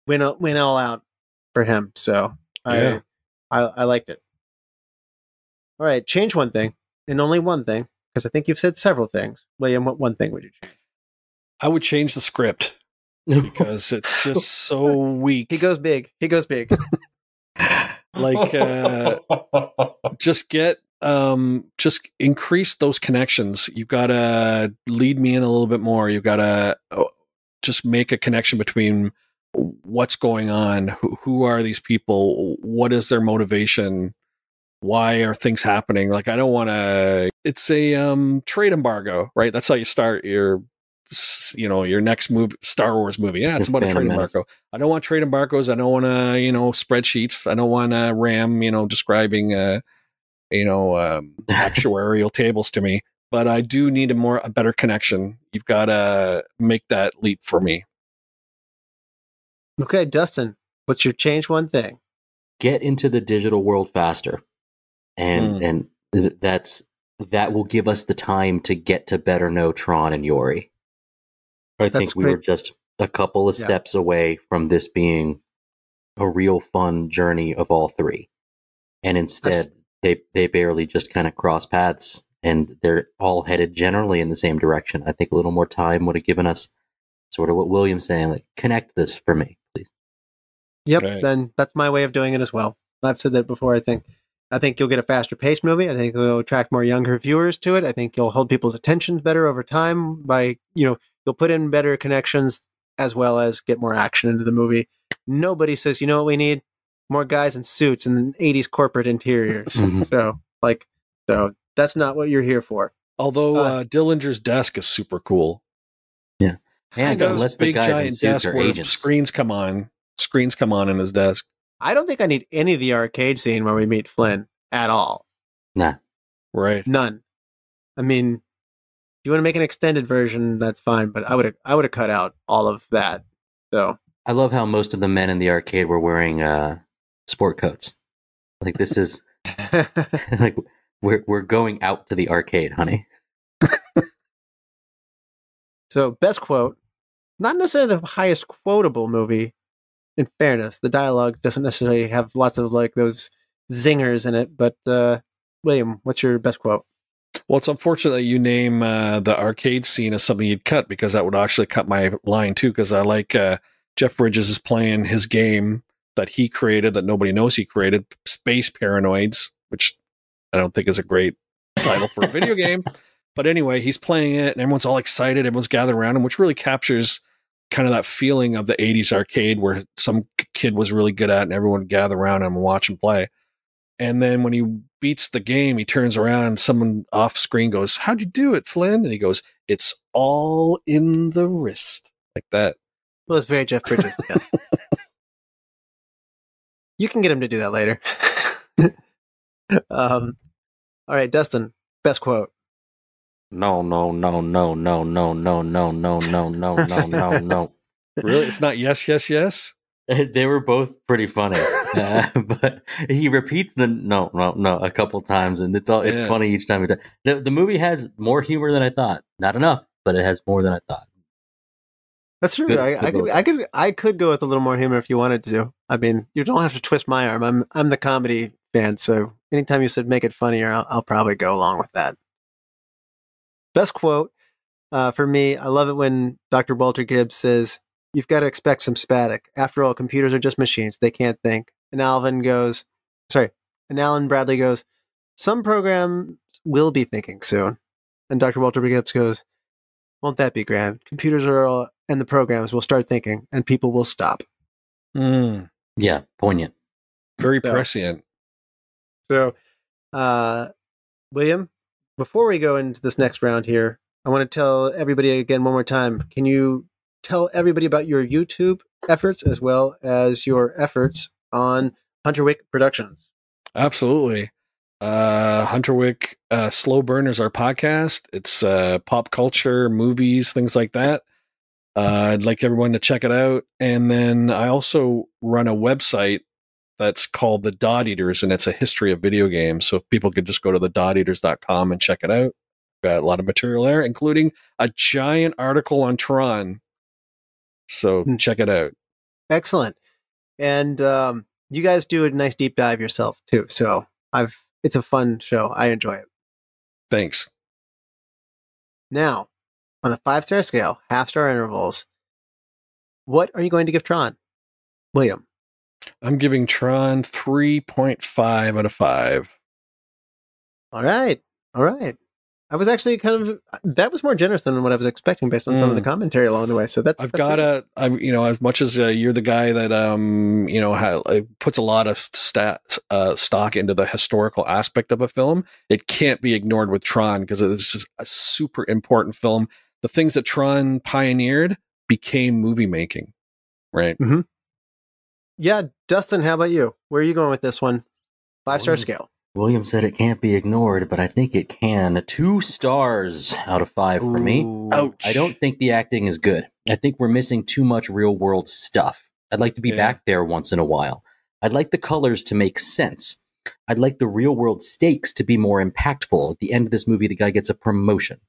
went all out for him, so I liked it. All right, change one thing, and only one thing, because I think you've said several things. William, what one thing would you change? I would change the script because it's just so weak. He goes big. Like, just increase those connections. You've got to lead me in a little bit more. You've got to just make a connection between what's going on. Who are these people? What is their motivation? Why are things happening? Like, I don't want to, it's a trade embargo, right? That's how you start your next movie, Star Wars movie. Yeah, it's about a trade embargo. I don't want trade embargoes. I don't want to, spreadsheets. I don't want RAM, describing, actuarial tables to me. But I do need a better connection. You've got to make that leap for me. Okay, Dustin, what's your change one thing? Get into the digital world faster. And that will give us the time to get to better know Tron and Yori. I think we were just a couple of steps away from this being a real fun journey of all three. And instead, they barely just kind of cross paths, and they're all headed generally in the same direction. I think a little more time would have given us sort of what William's saying, like, connect this for me, please. Yep, then that's my way of doing it as well. I've said that before, I think you'll get a faster paced movie. I think it'll attract more younger viewers to it. I think you'll hold people's attention better over time by, you'll put in better connections as well as get more action into the movie. Nobody says, you know what we need? More guys in suits and 80s corporate interiors. So that's not what you're here for. Although Dillinger's desk is super cool. Yeah. And unless the guys in suits are agents. Screens come on in his desk. I don't think I need any of the arcade scene where we meet Flynn at all. Nah. Right. None. I mean, you want to make an extended version, that's fine. But I would have cut out all of that. So I love how most of the men in the arcade were wearing sport coats. Like this is like we're going out to the arcade, honey. So best quote, not necessarily the highest quotable movie. In fairness, the dialogue doesn't necessarily have lots of like those zingers in it. But William, what's your best quote? Well, it's unfortunate that you name the arcade scene as something you'd cut, because that would actually cut my line too. Because I like Jeff Bridges is playing his game that he created that nobody knows he created, Space Paranoids, which I don't think is a great title for a video game. But anyway, he's playing it and everyone's all excited. Everyone's gathered around him, which really captures kind of that feeling of the 80s arcade where some kid was really good at and everyone would gather around him and watch him play. And then when he beats the game, he turns around and someone off screen goes, "How'd you do it, Flynn?" And he goes, "It's all in the wrist." Like that. Well, it's very Jeff Bridges, yes. You can get him to do that later. All right, Dustin, best quote. No. Really? It's not yes, yes, yes? They were both pretty funny, but he repeats the no a couple times, and it's funny each time. The movie has more humor than I thought. Not enough, but it has more than I thought. That's true. I could go with a little more humor if you wanted to. I mean, you don't have to twist my arm. I'm the comedy fan, so anytime you said make it funnier, I'll probably go along with that. Best quote for me, I love it when Dr. Walter Gibbs says, "You've got to expect some static. After all, computers are just machines. They can't think." And Alan Bradley goes, "Some programs will be thinking soon." And Dr. Walter Gibbs goes, "Won't that be grand? Computers and the programs will start thinking, and people will stop." Yeah, poignant. Very prescient. So, William, before we go into this next round here, I want to tell everybody again one more time. Can you tell everybody about your YouTube efforts as well as your efforts on HunterWick Productions? Absolutely. HunterWick Slow Burn is our podcast. It's pop culture, movies, things like that. I'd like everyone to check it out. And then I also run a website that's called The Dot Eaters, and it's a history of video games. So if people could just go to thedoteaters.com and check it out. Got a lot of material there, including a giant article on Tron. So check it out. Excellent. And you guys do a nice deep dive yourself too. So it's a fun show. I enjoy it. Thanks. Now, on the 5-star scale, half-star intervals, what are you going to give Tron? William? I'm giving Tron 3.5 out of 5. All right. I was actually that was more generous than what I was expecting based on some of the commentary along the way. So as much as you're the guy that, puts a lot of stock into the historical aspect of a film, it can't be ignored with Tron because it is just a super important film. The things that Tron pioneered became movie making, right? Mm-hmm. Yeah. Dustin, how about you? Where are you going with this one? 5-star scale. William said it can't be ignored, but I think it can. 2 stars out of 5 for me. Ouch. I don't think the acting is good. I think we're missing too much real world stuff. I'd like to be back there once in a while. I'd like the colors to make sense. I'd like the real world stakes to be more impactful. At the end of this movie, the guy gets a promotion.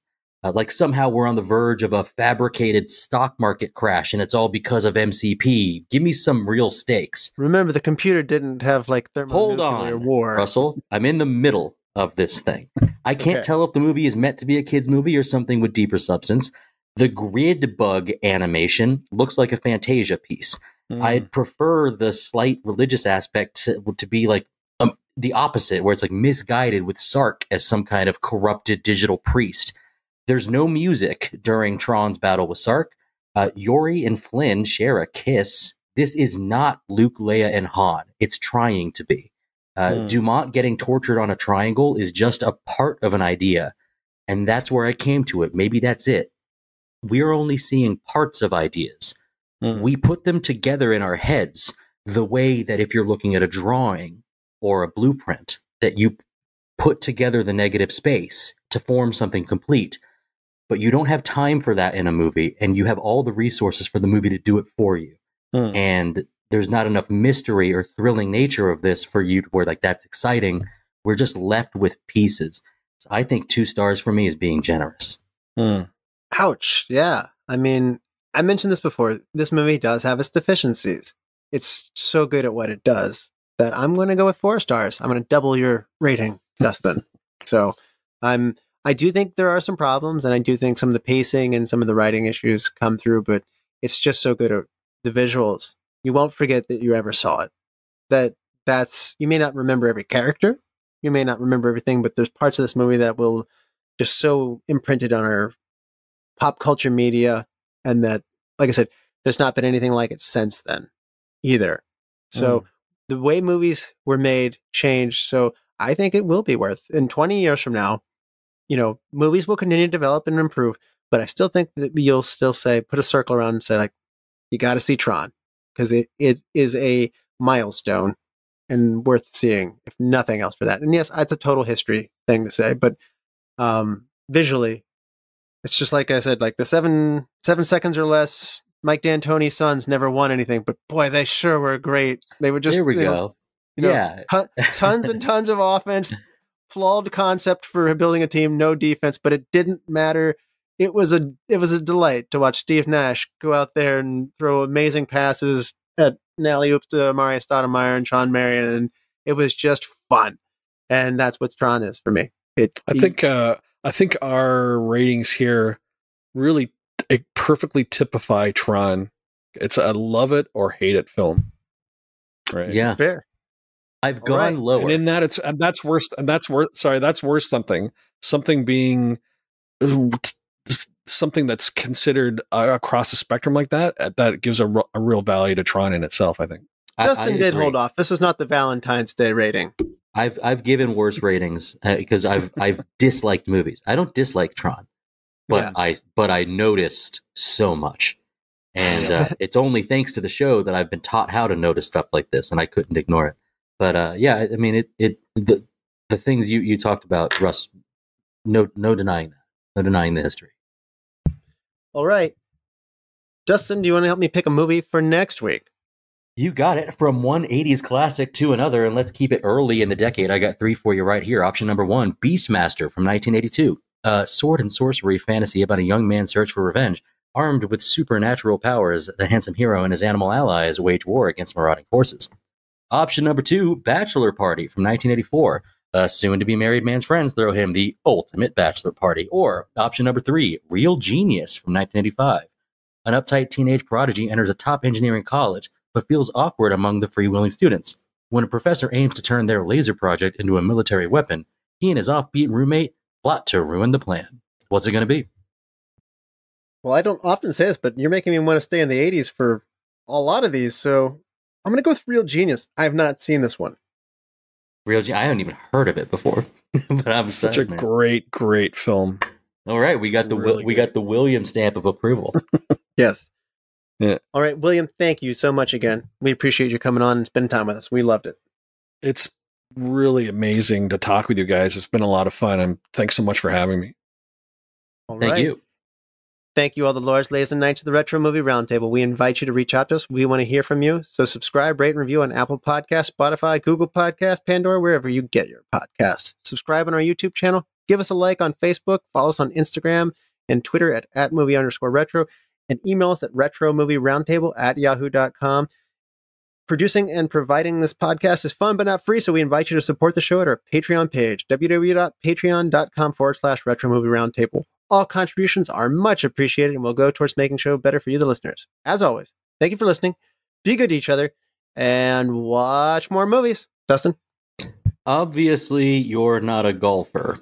Like somehow we're on the verge of a fabricated stock market crash and it's all because of MCP. Give me some real stakes. Remember, the computer didn't have thermonuclear war. Russell. I'm in the middle of this thing. I can't tell if the movie is meant to be a kid's movie or something with deeper substance. The grid bug animation looks like a Fantasia piece. I'd prefer the slight religious aspect to be like the opposite, where it's like misguided with Sark as some kind of corrupted digital priest. There's no music during Tron's battle with Sark. Yori and Flynn share a kiss. This is not Luke, Leia, and Han. It's trying to be. Dumont getting tortured on a triangle is just a part of an idea. And that's where I came to it. Maybe that's it. We're only seeing parts of ideas. We put them together in our heads the way that if you're looking at a drawing or a blueprint, that you put together the negative space to form something complete. but you don't have time for that in a movie, and you have all the resources for the movie to do it for you. And there's not enough mystery or thrilling nature of this for you to where like that's exciting. We're just left with pieces. So I think 2 stars for me is being generous. Ouch. Yeah. I mean, I mentioned this before. This movie does have its deficiencies. It's so good at what it does that I'm going to go with 4 stars. I'm going to double your rating, Dustin. So I do think there are some problems, and I do think some of the pacing and some of the writing issues come through, but it's just so good at the visuals. You won't forget that you ever saw it. You may not remember every character. You may not remember everything, but there's parts of this movie that will just so imprinted on our pop culture media, and that, like I said, there's not been anything like it since then either. So the way movies were made changed. So I think it will be worth, in 20 years from now, movies will continue to develop and improve, but I still think that you'll still say, put a circle around and say, like, you got to see Tron, because it is a milestone and worth seeing, if nothing else for that. And yes, it's a total history thing to say, but visually, it's just like I said, like the 7 seconds or less, Mike D'Antoni's sons never won anything, but boy, they sure were great. They were just, there we go. Tons and tons of offense, flawed concept for building a team, no defense, but it didn't matter. It was a delight to watch Steve Nash go out there and throw amazing passes at alley-oops to Amari Stoudemire and Sean Marion, and it was just fun. And that's what Tron is for me. I think our ratings here really perfectly typify Tron. It's a love it or hate it film. Right? Yeah, it's fair. I've gone lower, and in that that's worse. Something being something that's considered across the spectrum like that gives a real value to Tron in itself. I think Justin did hold off. This is not the Valentine's Day rating. I've given worse ratings because I've disliked movies. I don't dislike Tron, but I noticed so much, and it's only thanks to the show that I've been taught how to notice stuff like this, and I couldn't ignore it. But I mean, the things you talked about, Russ, no denying that, no denying the history. All right, Dustin, do you want to help me pick a movie for next week? You got it. From one 80s classic to another, and let's keep it early in the decade. I got 3 for you right here. Option number 1, Beastmaster from 1982. A sword and sorcery fantasy about a young man's search for revenge. Armed with supernatural powers, the handsome hero and his animal allies wage war against marauding forces. Option number 2, Bachelor Party from 1984. A soon-to-be-married man's friends throw him the ultimate bachelor party. Or option number 3, Real Genius from 1985. An uptight teenage prodigy enters a top engineering college, but feels awkward among the freewheeling students. When a professor aims to turn their laser project into a military weapon, he and his offbeat roommate plot to ruin the plan. What's it going to be? Well, I don't often say this, but you're making me want to stay in the 80s for a lot of these, so I'm going to go with Real Genius. I have not seen this one. I haven't even heard of it before, but I'm such a great film. All right, we got the William stamp of approval. Yes. Yeah. All right, William, thank you so much again. We appreciate you coming on and spending time with us. We loved it. It's really amazing to talk with you guys. It's been a lot of fun, and thanks so much for having me. All Thank right. you. Thank you, all the lords, ladies, and knights of the Retro Movie Roundtable. We invite you to reach out to us. We want to hear from you. So subscribe, rate, and review on Apple Podcasts, Spotify, Google Podcasts, Pandora, wherever you get your podcasts. Subscribe on our YouTube channel. Give us a like on Facebook. Follow us on Instagram and Twitter at @movie_retro. And email us at retromovieroundtable@yahoo.com. Producing and providing this podcast is fun but not free, so we invite you to support the show at our Patreon page, www.patreon.com/retromovieroundtable. All contributions are much appreciated and will go towards making the show better for you, the listeners. As always, thank you for listening. Be good to each other and watch more movies. Dustin? Obviously, you're not a golfer.